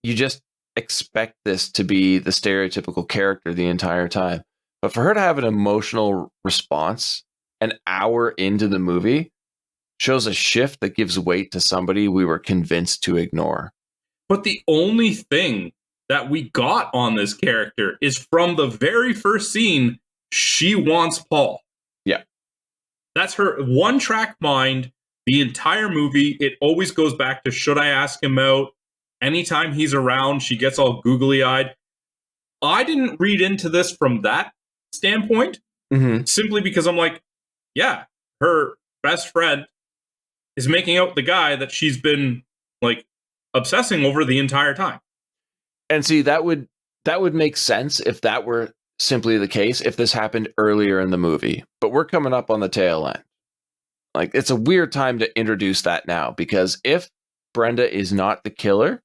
you just expect this to be the stereotypical character the entire time. But for her to have an emotional response an hour into the movie shows a shift that gives weight to somebody we were convinced to ignore. But the only thing that we got on this character is from the very first scene, she wants Paul. Yeah. That's her one-track mind. The entire movie, it always goes back to, should I ask him out? Anytime he's around, she gets all googly-eyed. I didn't read into this from that standpoint, simply because I'm like, yeah, her best friend is making out the guy that she's been, like, obsessing over the entire time. And see, that would make sense if that were simply the case, if this happened earlier in the movie. But we're coming up on the tail end. Like, it's a weird time to introduce that now, because if Brenda is not the killer,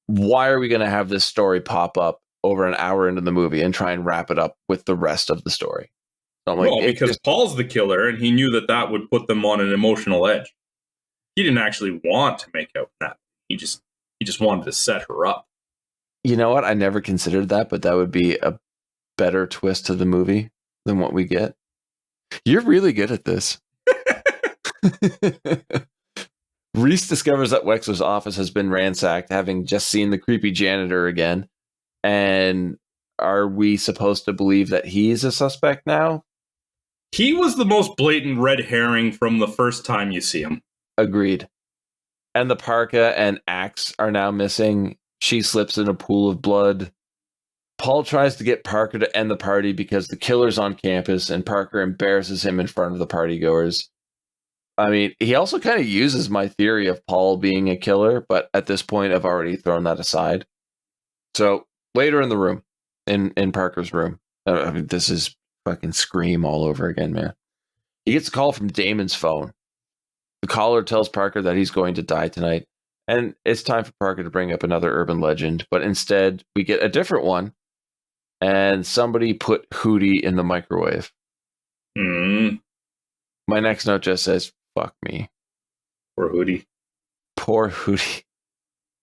why are we going to have this story pop up over an hour into the movie and try and wrap it up with the rest of the story? So I'm like, well, because Paul's the killer, and he knew that that would put them on an emotional edge. He didn't actually want to make out that. He just wanted to set her up. You know what? I never considered that, but that would be a better twist to the movie than what we get. You're really good at this. Reese discovers that Wexler's office has been ransacked, having just seen the creepy janitor again. And are we supposed to believe that he's a suspect now? He was the most blatant red herring from the first time you see him. Agreed. And the parka and axe are now missing. She slips in a pool of blood. Paul tries to get Parker to end the party because the killer's on campus, and Parker embarrasses him in front of the partygoers. I mean, he also kind of uses my theory of Paul being a killer, but at this point, I've already thrown that aside. So later in the room, in Parker's room, I mean, this is fucking Scream all over again, man. He gets a call from Damon's phone. The caller tells Parker that he's going to die tonight, and it's time for Parker to bring up another urban legend, but instead we get a different one, and somebody put Hootie in the microwave. My next note just says, fuck me. Poor Hootie. Poor Hootie.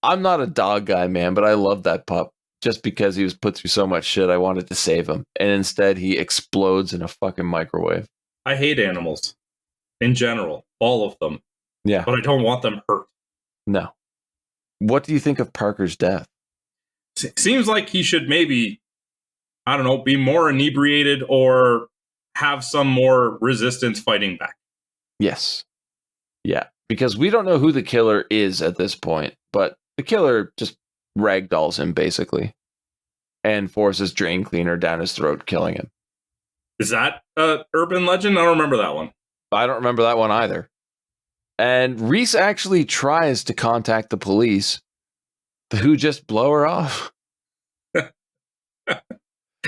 I'm not a dog guy, man, but I love that pup. Just because he was put through so much shit, I wanted to save him. And instead, he explodes in a fucking microwave. I hate animals. In general. All of them. Yeah. But I don't want them hurt. No. What do you think of Parker's death? Seems like he should maybe, I don't know, be more inebriated or have some more resistance fighting back. Yes. Yeah. Because we don't know who the killer is at this point, but the killer just ragdolls him, basically, and forces drain cleaner down his throat, killing him. Is that an urban legend? I don't remember that one. I don't remember that one either. And Reese actually tries to contact the police, who just blow her off. There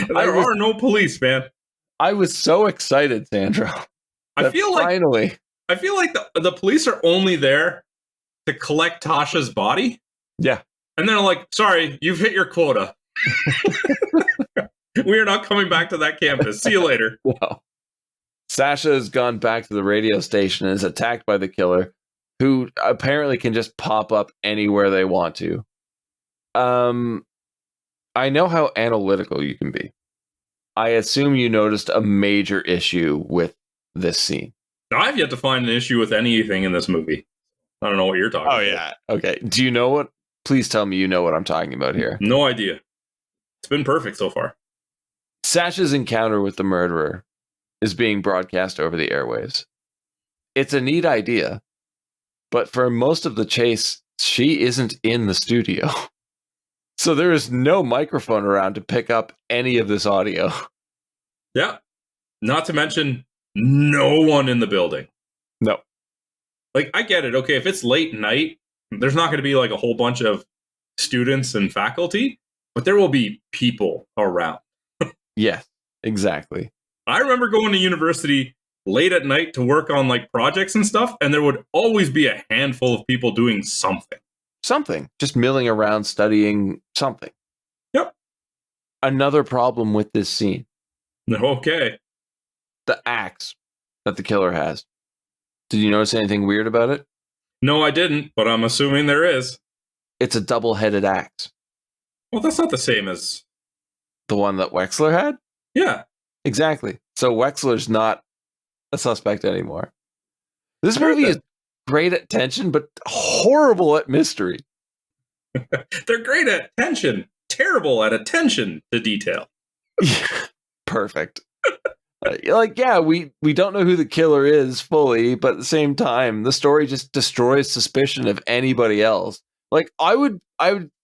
are no police, man. I was so excited, Sandro. I feel like the police are only there to collect Tasha's body. Yeah. And they're like, sorry, you've hit your quota. We are not coming back to that campus. See you later. No. Sasha has gone back to the radio station and is attacked by the killer, who apparently can just pop up anywhere they want to. I know how analytical you can be. I assume you noticed a major issue with this scene. I've yet to find an issue with anything in this movie. I don't know what you're talking about. Oh, yeah. Okay. Do you know what? Please tell me you know what I'm talking about here. No idea. It's been perfect so far. Sasha's encounter with the murderer is being broadcast over the airwaves. It's a neat idea, but for most of the chase, she isn't in the studio. So there is no microphone around to pick up any of this audio. Yeah. Not to mention, no one in the building. No. Like, I get it. Okay, if it's late night, there's not going to be like a whole bunch of students and faculty, but there will be people around. Yes, exactly. I remember going to university late at night to work on like projects and stuff, and there would always be a handful of people doing something. Something. Just milling around studying something. Yep. Another problem with this scene. Okay. The axe that the killer has. Did you notice anything weird about it? No, I didn't, but I'm assuming there is. It's a double-headed axe. Well, that's not the same as... The one that Wexler had? Yeah. Exactly. So Wexler's not a suspect anymore. This movie is great at tension, but horrible at mystery. They're great at tension, terrible at attention to detail. Perfect. We don't know who the killer is fully, but at the same time, the story just destroys suspicion of anybody else. Like, I would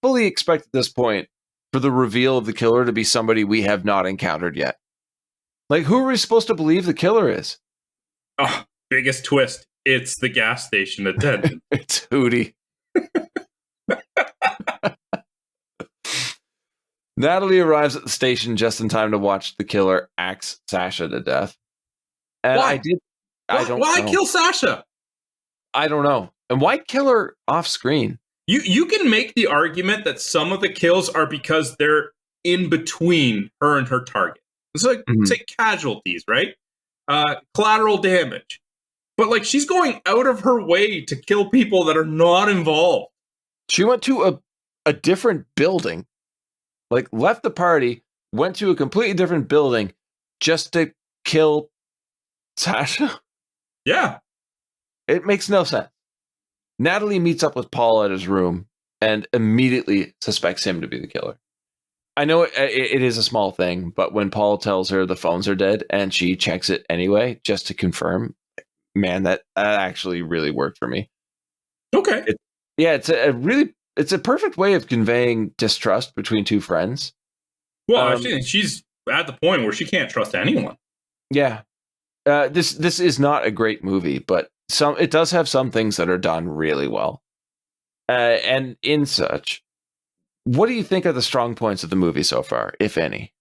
fully expect at this point for the reveal of the killer to be somebody we have not encountered yet. Like, who are we supposed to believe the killer is? Oh, biggest twist. It's the gas station attendant. It's Hootie. Natalie arrives at the station just in time to watch the killer axe Sasha to death. And Why? Why know. kill Sasha? I don't know. And why kill her off screen? You can make the argument that some of the kills are because they're in between her and her target. It's like, say, casualties, right? Collateral damage. But, like, she's going out of her way to kill people that are not involved. She went to a different building. Like, left the party, went to a completely different building just to kill Sasha. Yeah. It makes no sense. Natalie meets up with Paul at his room and immediately suspects him to be the killer. I know it is a small thing, but when Paul tells her the phones are dead and she checks it anyway, just to confirm, man, that actually really worked for me. Okay. It's a perfect way of conveying distrust between two friends. Well, she's at the point where she can't trust anyone. Yeah. This is not a great movie, but it does have some things that are done really well. And in such, what do you think are the strong points of the movie so far, if any?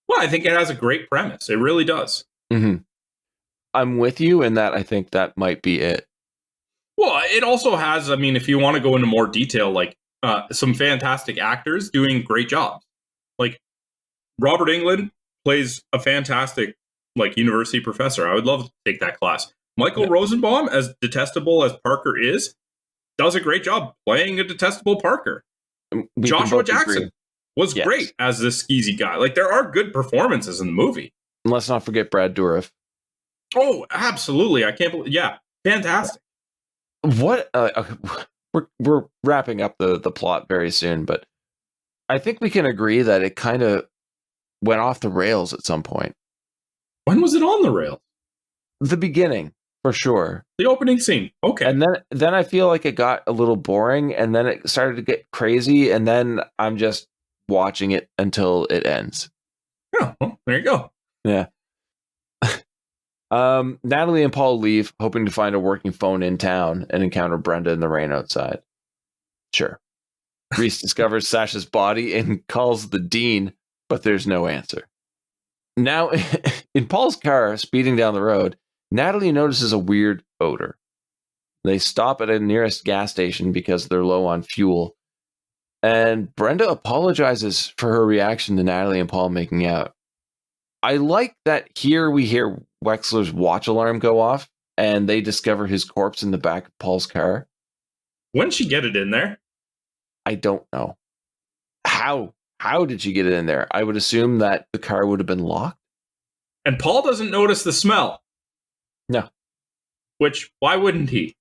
Well, I think it has a great premise. It really does. Mm-hmm. I'm with you in that. I think that might be it. Well, it also has, I mean, if you want to go into more detail, like some fantastic actors doing great jobs. Like Robert Englund plays a fantastic university professor. I would love to take that class. Michael Rosenbaum, as detestable as Parker is, does a great job playing a detestable Parker. Joshua Jackson was great as this skeezy guy. Like, there are good performances in the movie. And let's not forget Brad Dourif. Oh, absolutely. I can't believe. Yeah, fantastic. What? We're wrapping up the plot very soon, but I think we can agree that it kind of went off the rails at some point. When was it on the rails? The beginning, for sure. The opening scene. Okay. And then I feel like it got a little boring, and then it started to get crazy, and then I'm just watching it until it ends. Oh, well, there you go. Yeah. Natalie and Paul leave, hoping to find a working phone in town, and encounter Brenda in the rain outside. Sure. Reese discovers Sasha's body and calls the dean, but there's no answer. Now, in Paul's car, speeding down the road, Natalie notices a weird odor. They stop at a nearest gas station because they're low on fuel, and Brenda apologizes for her reaction to Natalie and Paul making out. I like that here we hear Wexler's watch alarm go off, and they discover his corpse in the back of Paul's car. When did she get it in there? I don't know. How did she get it in there? I would assume that the car would have been locked. And Paul doesn't notice the smell. No. Which, why wouldn't he?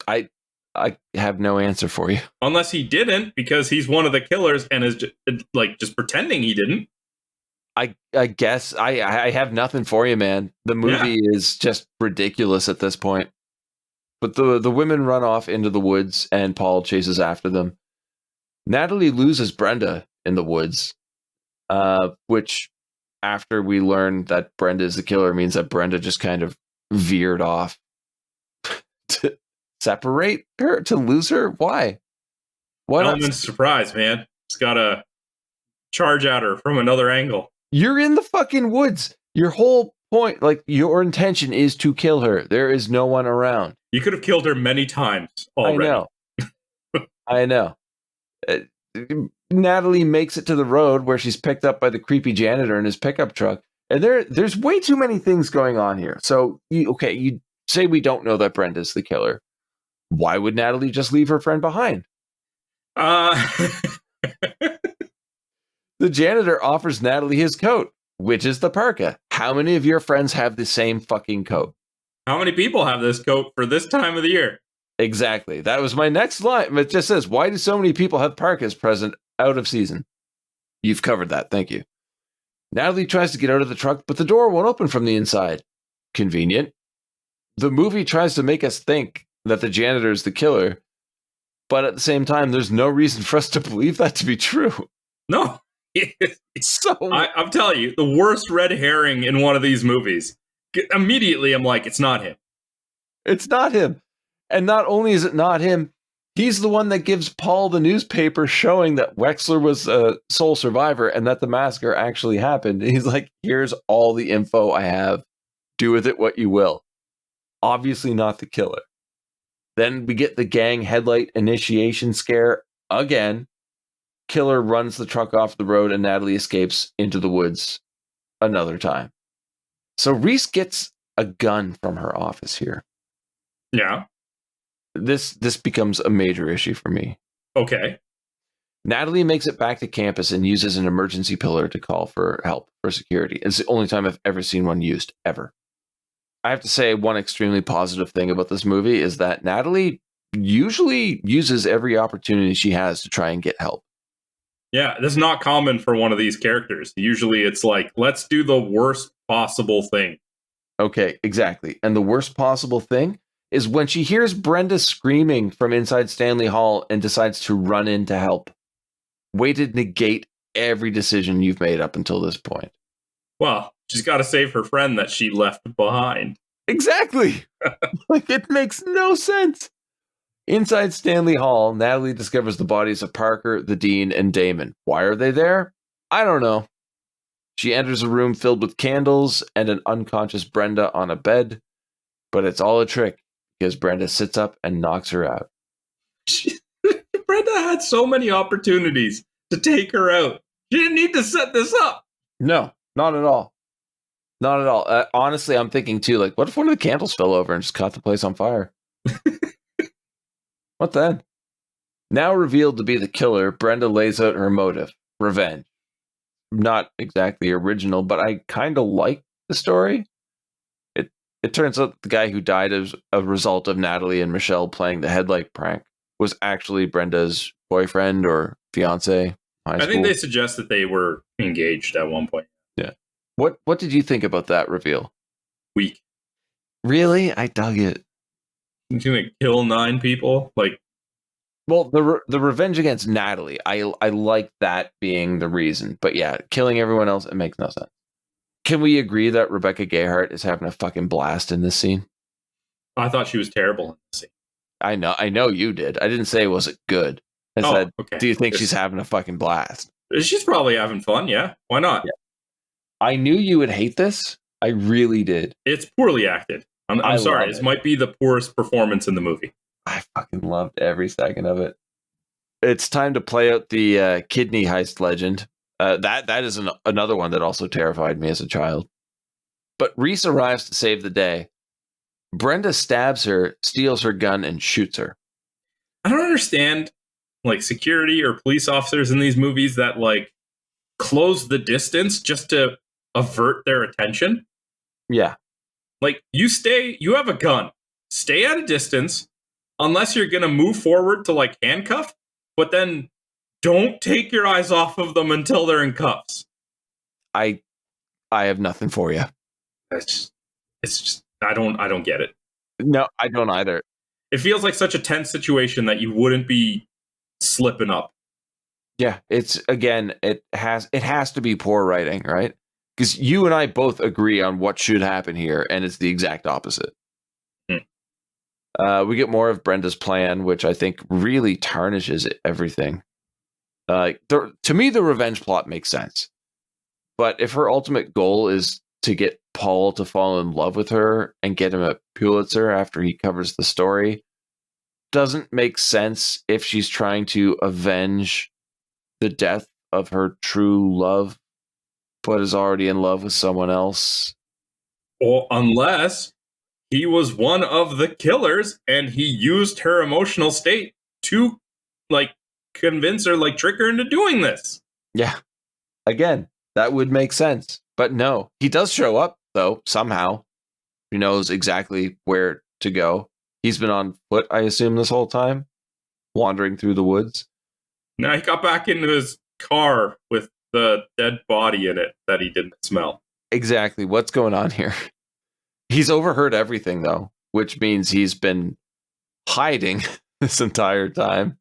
I have no answer for you. Unless he didn't, because he's one of the killers and is just pretending he didn't. I guess I have nothing for you, man. The movie is just ridiculous at this point. But the women run off into the woods, and Paul chases after them. Natalie loses Brenda in the woods, which after we learn that Brenda is the killer means that Brenda just kind of veered off to separate her, to lose her? Why? Why not? Element of surprise, man. Just gotta charge at her from another angle. You're in the fucking woods. Your whole point, like, your intention is to kill her. There is no one around. You could have killed her many times already. I know. Natalie makes it to the road where she's picked up by the creepy janitor in his pickup truck. And there's way too many things going on here. So, you say we don't know that Brenda's the killer. Why would Natalie just leave her friend behind? The janitor offers Natalie his coat, which is the parka. How many of your friends have the same fucking coat? How many people have this coat for this time of the year? Exactly. That was my next line. It just says, why do so many people have parkas present out of season? You've covered that. Thank you. Natalie tries to get out of the truck, but the door won't open from the inside. Convenient. The movie tries to make us think that the janitor is the killer, but at the same time, there's no reason for us to believe that to be true. No. I'm telling you, the worst red herring in one of these movies. Immediately, I'm like, it's not him. It's not him. And not only is it not him, he's the one that gives Paul the newspaper showing that Wexler was a sole survivor and that the massacre actually happened. He's like, here's all the info I have. Do with it what you will. Obviously not the killer. Then we get the gang headlight initiation scare again. Killer runs the truck off the road and Natalie escapes into the woods another time. So Reese gets a gun from her office here. Yeah. This becomes a major issue for me. Okay. Natalie makes it back to campus and uses an emergency pillar to call for help for security. It's the only time I've ever seen one used, ever. I have to say one extremely positive thing about this movie is that Natalie usually uses every opportunity she has to try and get help. Yeah, that's not common for one of these characters. Usually it's like, let's do the worst possible thing. Okay, exactly. And the worst possible thing is when she hears Brenda screaming from inside Stanley Hall and decides to run in to help. Way to negate every decision you've made up until this point. Well, she's got to save her friend that she left behind. Exactly. Like, it makes no sense. Inside Stanley Hall, Natalie discovers the bodies of Parker, the Dean, and Damon. Why are they there? I don't know. She enters a room filled with candles and an unconscious Brenda on a bed, but it's all a trick because Brenda sits up and knocks her out. Brenda had so many opportunities to take her out. She didn't need to set this up. No, not at all. Not at all. Honestly, I'm thinking too, like, what if one of the candles fell over and just caught the place on fire? What then? Now revealed to be the killer, Brenda lays out her motive, revenge. Not exactly original, but I kind of like the story. It turns out the guy who died as a result of Natalie and Michelle playing the headlight prank was actually Brenda's boyfriend or fiance. I think they suggest that they were engaged at one point. Yeah. What did you think about that reveal? Weak. Really? I dug it. He's gonna kill 9 people? Like, well, the revenge against Natalie, I like that being the reason. But yeah, killing everyone else, it makes no sense. Can we agree that Rebecca Gayheart is having a fucking blast in this scene? I thought she was terrible in this scene. I know you did. I didn't say was it good. I said, okay. Do you think she's having a fucking blast? She's probably having fun, yeah. Why not? Yeah. I knew you would hate this. I really did. It's poorly acted. I'm sorry. This might be the poorest performance in the movie. I fucking loved every second of it. It's time to play out the kidney heist legend. That is another one that also terrified me as a child. But Reese arrives to save the day. Brenda stabs her, steals her gun, and shoots her. I don't understand, like, security or police officers in these movies that, like, close the distance just to avert their attention. Yeah. Like, you have a gun. Stay at a distance unless you're going to move forward to, like, handcuff, but then don't take your eyes off of them until they're in cuffs. I have nothing for you. It's just I don't get it. No, I don't either. It feels like such a tense situation that you wouldn't be slipping up. Yeah, it has to be poor writing, right? Because you and I both agree on what should happen here, and it's the exact opposite. We get more of Brenda's plan, which I think really tarnishes everything. To me, the revenge plot makes sense. But if her ultimate goal is to get Paul to fall in love with her and get him a Pulitzer after he covers the story, doesn't make sense if she's trying to avenge the death of her true love, but is already in love with someone else. Or unless he was one of the killers and he used her emotional state to, like, convince her, like, trick her into doing this. Yeah. Again, that would make sense. But no, he does show up, though, somehow. He knows exactly where to go. He's been on foot, I assume, this whole time, wandering through the woods. Now he got back into his car with the dead body in it that he didn't smell. Exactly. What's going on here? He's overheard everything, though, which means he's been hiding this entire time.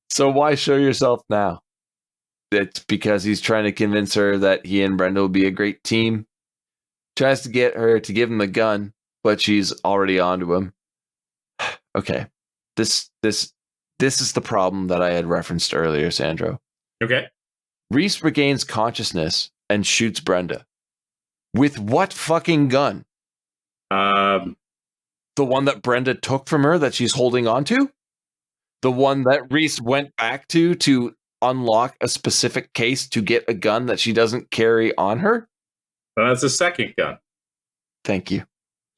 So why show yourself now? It's because he's trying to convince her that he and Brenda will be a great team. Tries to get her to give him the gun, but she's already onto him. Okay. This is the problem that I had referenced earlier, Sandro. Okay. Reese regains consciousness and shoots Brenda. With what fucking gun? The one that Brenda took from her that she's holding on to? The one that Reese went back to unlock a specific case to get a gun that she doesn't carry on her? That's a second gun. Thank you.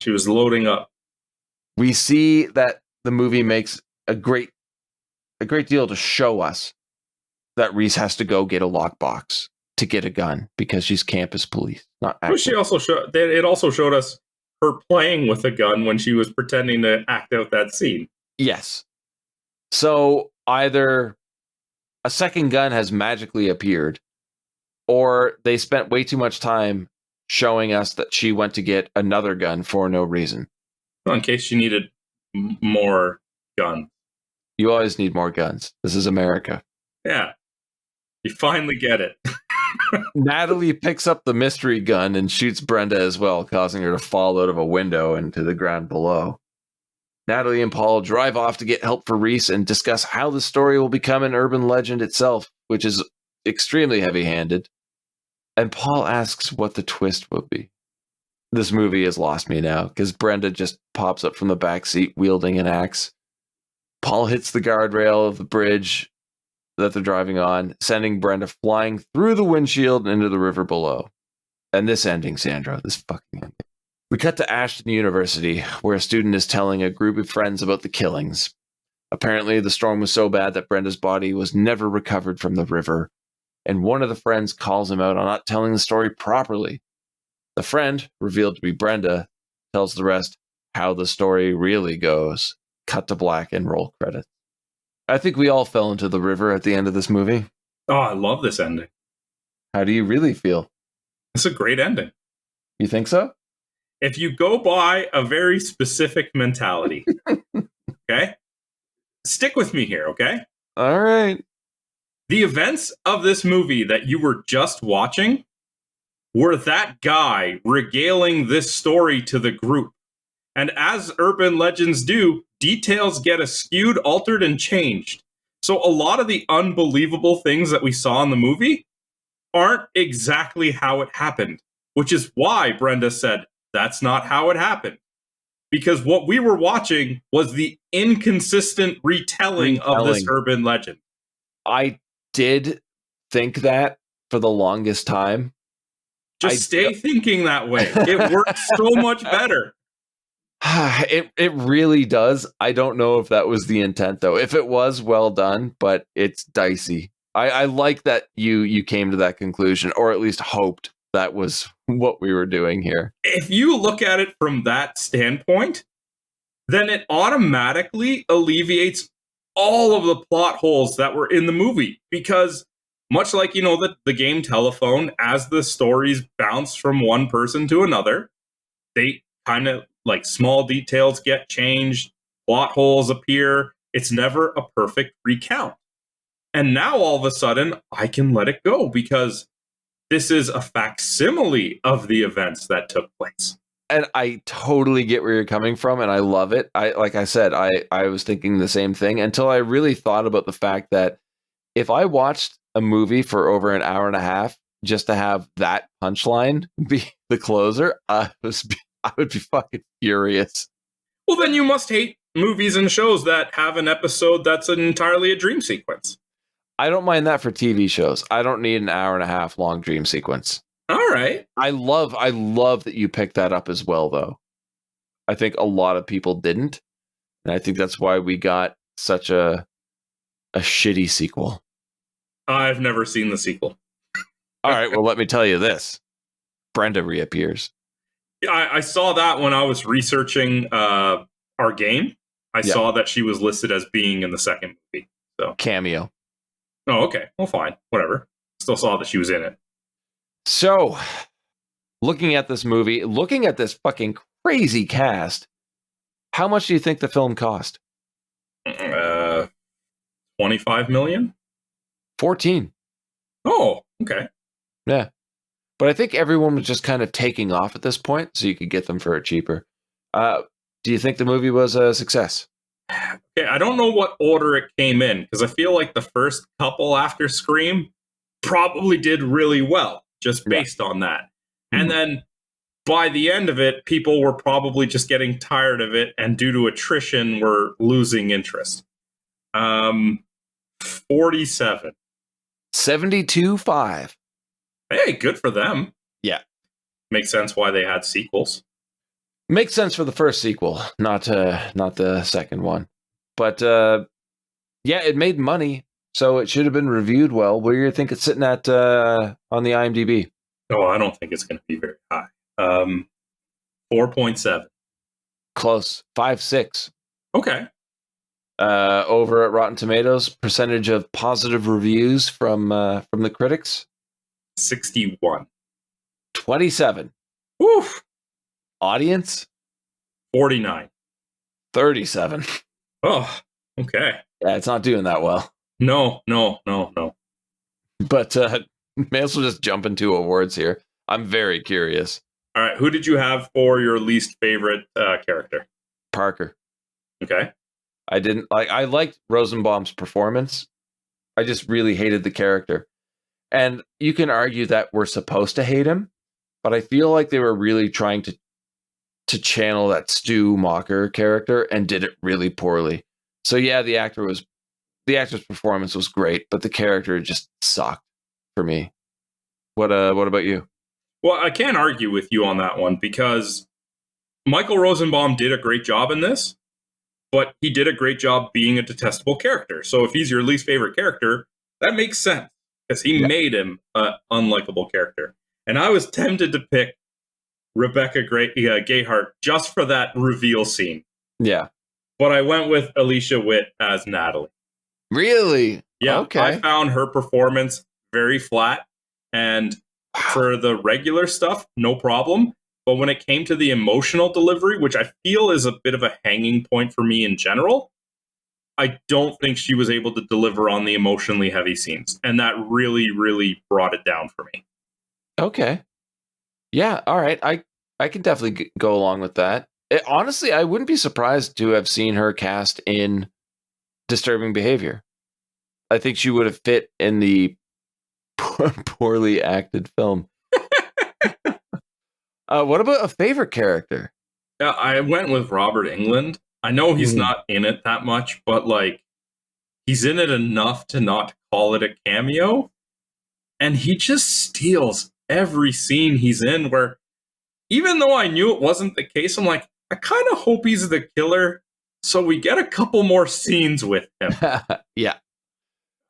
She was loading up. We see that the movie makes a great deal to show us that Reese has to go get a lockbox to get a gun because she's campus police. Not But she also it also showed us her playing with a gun when she was pretending to act out that scene. Yes. So either a second gun has magically appeared, or they spent way too much time showing us that she went to get another gun for no reason. Well, in case she needed more guns. You always need more guns. This is America. Yeah. You finally get it. Natalie picks up the mystery gun and shoots Brenda as well, causing her to fall out of a window into the ground below. Natalie and Paul drive off to get help for Reese and discuss how the story will become an urban legend itself, which is extremely heavy-handed. And Paul asks what the twist will be. This movie has lost me now, because Brenda just pops up from the back seat wielding an axe. Paul hits the guardrail of the bridge that they're driving on, sending Brenda flying through the windshield into the river below. And this ending, Sandra, this fucking ending. We cut to Ashton University, where a student is telling a group of friends about the killings. Apparently, the storm was so bad that Brenda's body was never recovered from the river, and one of the friends calls him out on not telling the story properly. The friend, revealed to be Brenda, tells the rest how the story really goes. Cut to black and roll credits. I think we all fell into the river at the end of this movie. Oh, I love this ending. How do you really feel? It's a great ending. You think so? If you go by a very specific mentality, okay? Stick with me here, okay? All right. The events of this movie that you were just watching were that guy regaling this story to the group. And as urban legends do, details get askewed, altered, and changed. So a lot of the unbelievable things that we saw in the movie aren't exactly how it happened, which is why Brenda said, that's not how it happened. Because what we were watching was the inconsistent retelling of this urban legend. I did think that for the longest time. Just stay thinking that way. It works so much better. It really does. I don't know if that was the intent, though. If it was, well done, but it's dicey. I like that you came to that conclusion, or at least hoped that was what we were doing here. If you look at it from that standpoint, then it automatically alleviates all of the plot holes that were in the movie. Because much like, the game Telephone, as the stories bounce from one person to another, they kind of, like, small details get changed, plot holes appear. It's never a perfect recount. And now all of a sudden, I can let it go because this is a facsimile of the events that took place. And I totally get where you're coming from, and I love it. Like I said, I was thinking the same thing until I really thought about the fact that if I watched a movie for over an hour and a half just to have that punchline be the closer, I would be fucking furious. Well, then you must hate movies and shows that have an episode that's entirely a dream sequence. I don't mind that for TV shows. I don't need an hour and a half long dream sequence. All right. I love that you picked that up as well, though. I think a lot of people didn't, and I think that's why we got such a shitty sequel. I've never seen the sequel. All right, well, let me tell you this. Brenda reappears. I saw that when I was researching our game. I saw that she was listed as being in the second movie. So cameo. Oh, okay. Well, fine. Whatever. Still saw that she was in it. So, looking at this movie, looking at this fucking crazy cast, how much do you think the film cost? 25 million? 14. Oh, okay. Yeah. But I think everyone was just kind of taking off at this point, so you could get them for it cheaper. Do you think the movie was a success? Okay, I don't know what order it came in, because I feel like the first couple after Scream probably did really well, just based on that. And then by the end of it, people were probably just getting tired of it, and due to attrition, were losing interest. 47. 72.5. Hey, good for them. Yeah. Makes sense why they had sequels. Makes sense for the first sequel, not the second one. But yeah, it made money, so it should have been reviewed well. Where do you think it's sitting at on the IMDb? Oh, I don't think it's going to be very high. 4.7. Close. 5.6. Okay. Over at Rotten Tomatoes, percentage of positive reviews from the critics? 61. 27. Oof. Audience? 49. 37. Oh, okay. Yeah, it's not doing that well. No. But may as well just jump into awards here. I'm very curious. All right, who did you have for your least favorite character? Parker. Okay. I liked Rosenbaum's performance. I just really hated the character. And you can argue that we're supposed to hate him, but I feel like they were really trying to channel that Stu Macher character and did it really poorly. So yeah, the actor's performance was great, but the character just sucked for me. What about you? Well, I can't argue with you on that one, because Michael Rosenbaum did a great job in this, but he did a great job being a detestable character. So if he's your least favorite character, that makes sense, because he made him an unlikable character. And I was tempted to pick Rebecca Gayheart just for that reveal scene. Yeah. But I went with Alicia Witt as Natalie. Really? Yeah. Okay. I found her performance very flat, and for the regular stuff, no problem. But when it came to the emotional delivery, which I feel is a bit of a hanging point for me in general, I don't think she was able to deliver on the emotionally heavy scenes. And that really, really brought it down for me. Okay. Yeah, all right. I can definitely go along with that. Honestly, I wouldn't be surprised to have seen her cast in Disturbing Behavior. I think she would have fit in the poorly acted film. What about a favorite character? I went with Robert Englund. I know he's not in it that much, but he's in it enough to not call it a cameo. And he just steals every scene he's in, where even though I knew it wasn't the case, I'm like, I kind of hope he's the killer, so we get a couple more scenes with him. Yeah.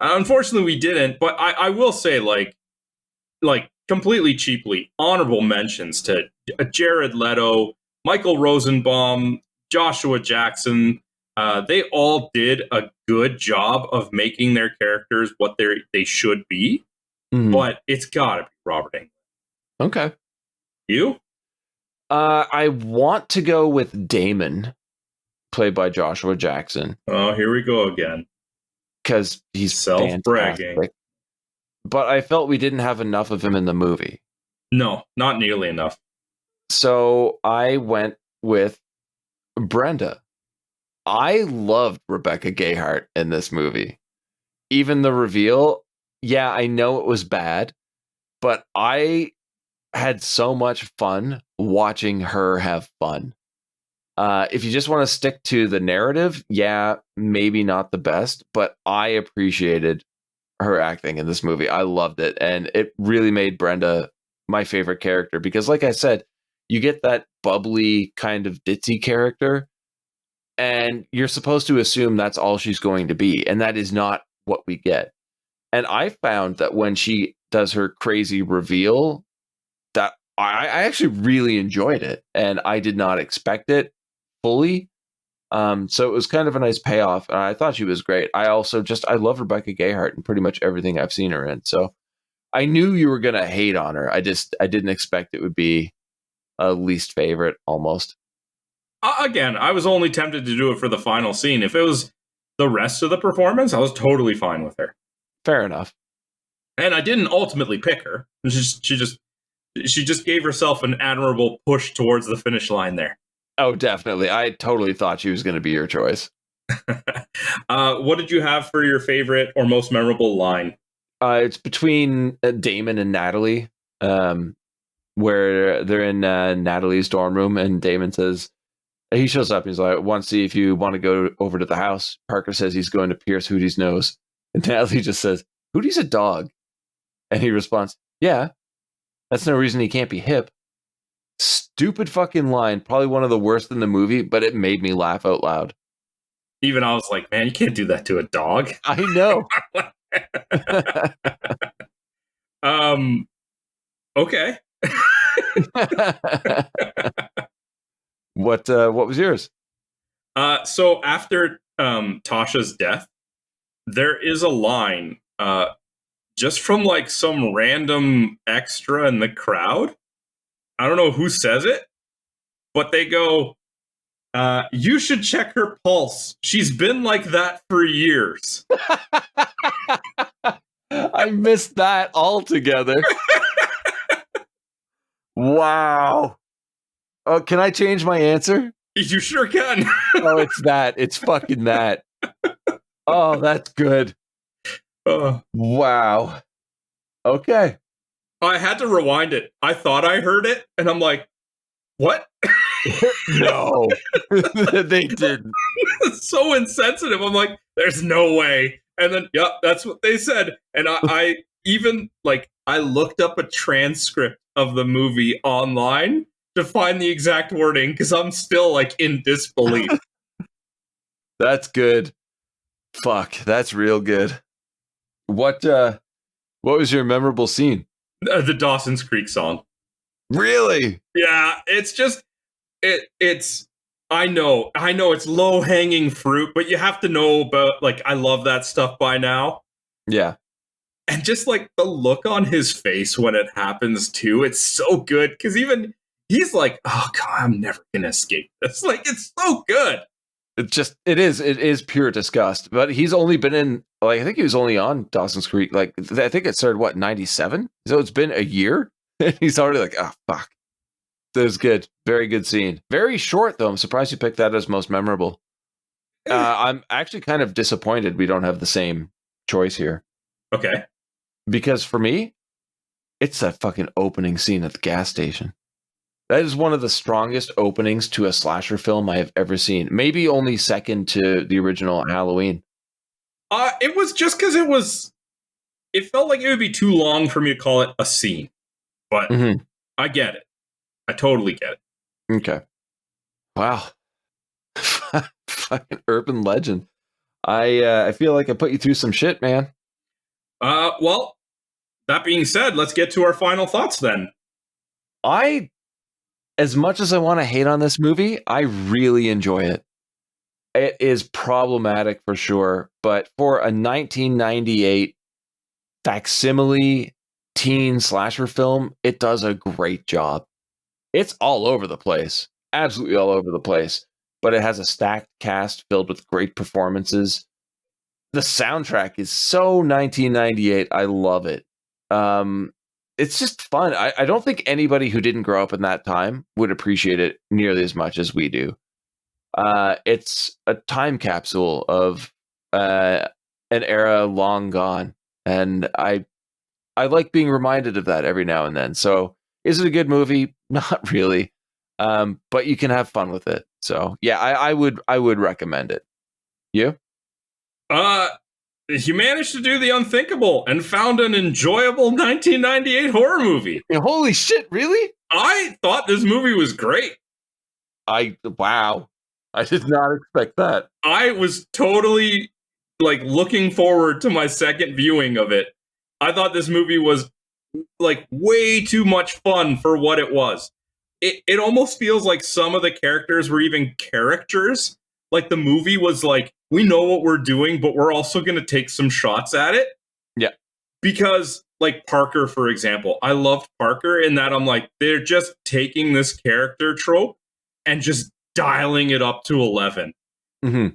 Unfortunately, we didn't, but I will say, like completely cheaply, honorable mentions to Jared Leto, Michael Rosenbaum, Joshua Jackson. They all did a good job of making their characters what they should be. But it's got to be Robert Englund. Okay. You? I want to go with Damon, played by Joshua Jackson. Oh, here we go again. Because he's self-bragging. fantastic. but I felt we didn't have enough of him in the movie. No, not nearly enough. So I went with Brenda. I loved Rebecca Gayheart in this movie. Even the reveal, yeah, I know it was bad, but I had so much fun watching her have fun. If you just want to stick to the narrative, yeah, maybe not the best, but I appreciated her acting in this movie. I loved it, and it really made Brenda my favorite character because, like I said, you get that bubbly kind of ditzy character, and you're supposed to assume that's all she's going to be, and that is not what we get. And I found that when she does her crazy reveal, that I actually really enjoyed it, and I did not expect it fully. So it was kind of a nice payoff, and I thought she was great. I love Rebecca Gayheart in pretty much everything I've seen her in. So I knew you were gonna hate on her. I didn't expect it would be a least favorite almost. Again, I was only tempted to do it for the final scene. If it was the rest of the performance, I was totally fine with her. Fair enough. And I didn't ultimately pick her. She just gave herself an admirable push towards the finish line there. Oh, definitely. I totally thought she was going to be your choice. What did you have for your favorite or most memorable line? It's between Damon and Natalie, where they're in Natalie's dorm room, and Damon says, he shows up, he's like, want to see if you want to go over to the house. Parker says he's going to pierce Hootie's nose. And Natalie just says, Hootie's a dog. And he responds, yeah, that's no reason he can't be hip. Stupid fucking line, probably one of the worst in the movie, but it made me laugh out loud. Even I was like, man, you can't do that to a dog. I know. Okay. What was yours? So after Tasha's death, there is a line just from like some random extra in the crowd. I don't know who says it, but they go, you should check her pulse. She's been like that for years. I missed that altogether. Wow. Oh, can I change my answer? You sure can. Oh, it's that. It's fucking that. Oh, that's good. Wow. Okay. I had to rewind it. I thought I heard it, and I'm like, what? No, they didn't. It's so insensitive. I'm like, there's no way. And then, yeah, that's what they said. And I even, like, I looked up a transcript of the movie online to find the exact wording, because I'm still, like, in disbelief. That's good. Fuck, that's real good. What was your memorable scene? The Dawson's Creek song. Really? Yeah, it's just, it's, I know it's low-hanging fruit, but you have to know about, like, I love that stuff by now. Yeah. And just, like, the look on his face when it happens, too, it's so good, because even, he's like, oh, God, I'm never gonna escape this. Like, it's so good. It is pure disgust, but he's only been in, like, I think he was only on Dawson's Creek, like, I think it started, 97? So it's been a year? And he's already like, oh, fuck. That was good. Very good scene. Very short, though. I'm surprised you picked that as most memorable. I'm actually kind of disappointed we don't have the same choice here. Okay. Because for me, it's that fucking opening scene at the gas station. That is one of the strongest openings to a slasher film I have ever seen. Maybe only second to the original Halloween. It was just because it felt like it would be too long for me to call it a scene. But I get it. I totally get it. Okay. Wow. Fucking urban legend. I feel like I put you through some shit, man. Well, that being said, let's get to our final thoughts then. As much as I want to hate on this movie, I really enjoy it. It is problematic for sure, but for a 1998 facsimile teen slasher film, it does a great job. It's all over the place, absolutely all over the place, but it has a stacked cast filled with great performances. The soundtrack is so 1998. I love it. It's just fun. I don't think anybody who didn't grow up in that time would appreciate it nearly as much as we do. It's a time capsule of an era long gone, and I like being reminded of that every now and then. So, is it a good movie? Not really, but you can have fun with it. So, yeah, I would recommend it. You? You managed to do the unthinkable and found an enjoyable 1998 horror movie. Holy shit! Really? I thought this movie was great. Wow. I did not expect that. I was totally like looking forward to my second viewing of it. I thought this movie was like way too much fun for what it was. It almost feels like some of the characters were even characters. Like the movie was like, we know what we're doing, but we're also going to take some shots at it. Yeah. Because like Parker, for example, I loved Parker in that I'm like, they're just taking this character trope and just dialing it up to 11. Mm-hmm.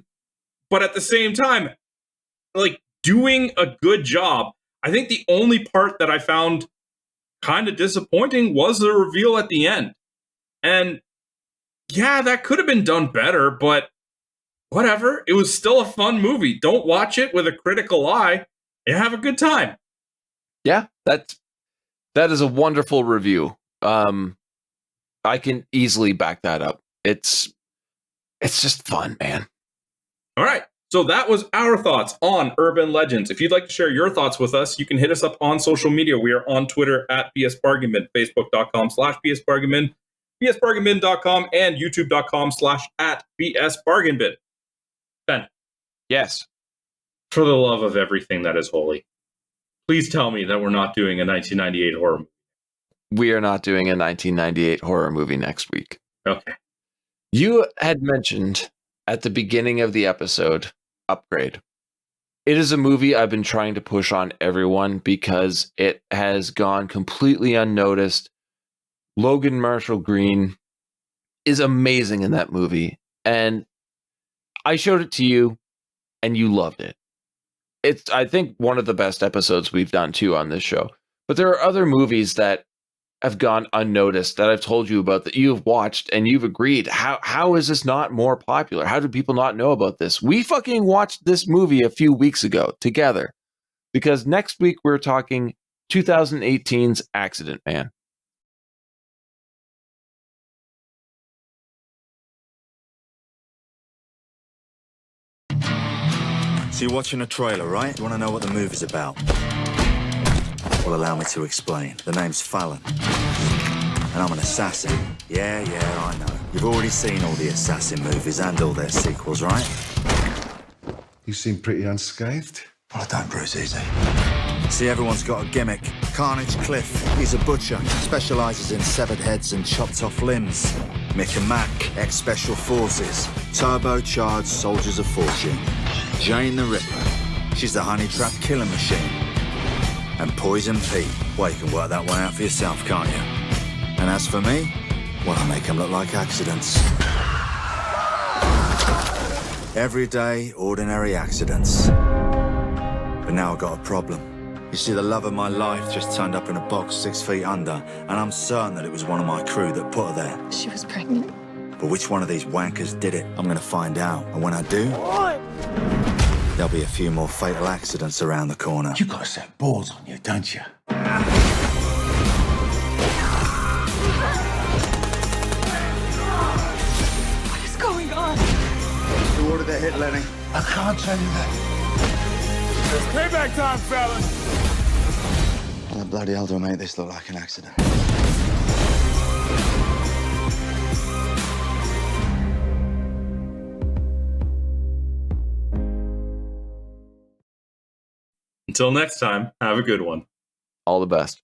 But at the same time, like doing a good job. I think the only part that I found kind of disappointing was the reveal at the end. And yeah, that could have been done better, but whatever. It was still a fun movie. Don't watch it with a critical eye and have a good time. Yeah, that is a wonderful review. I can easily back that up. It's just fun, man. All right. So that was our thoughts on Urban Legends. If you'd like to share your thoughts with us, you can hit us up on social media. We are on Twitter at BSBargainBin, Facebook.com/BSBargainBin, BSBargainBin.com, and YouTube.com/@BSBargainBin. Ben. Yes. For the love of everything that is holy, please tell me that we're not doing a 1998 horror movie. We are not doing a 1998 horror movie next week. Okay. You had mentioned at the beginning of the episode, Upgrade. It is a movie I've been trying to push on everyone because it has gone completely unnoticed. Logan Marshall Green is amazing in that movie. And I showed it to you and you loved it. It's, I think, one of the best episodes we've done too on this show. But there are other movies that have gone unnoticed that I've told you about that you've watched and you've agreed. How is this not more popular? How do people not know about this? We fucking watched this movie a few weeks ago together because next week we're talking 2018's Accident Man. So you're watching a trailer, right? You want to know what the movie's about? Well, allow me to explain. The name's Fallon. And I'm an assassin. Yeah, I know. You've already seen all the assassin movies and all their sequels, right? You seem pretty unscathed. Well, I don't bruise easy. See, everyone's got a gimmick. Carnage Cliff, he's a butcher. Specialises in severed heads and chopped off limbs. Mick and Mac, ex-Special Forces. Turbocharged Soldiers of Fortune. Jane the Ripper, she's the honey trap killing machine. And Poison Pete, well, you can work that one out for yourself, can't you? And as for me, well, I make them look like accidents. Everyday, ordinary accidents. But now I've got a problem. You see, the love of my life just turned up in a box 6 feet under, and I'm certain that it was one of my crew that put her there. She was pregnant. But which one of these wankers did it, I'm gonna find out. And when I do, there'll be a few more fatal accidents around the corner. You got a set of balls on you, don't you? What is going on? Who ordered that hit, Lenny? I can't tell you that. It's payback time, fellas. How the bloody hell do I make this look like an accident? Until next time, have a good one. All the best.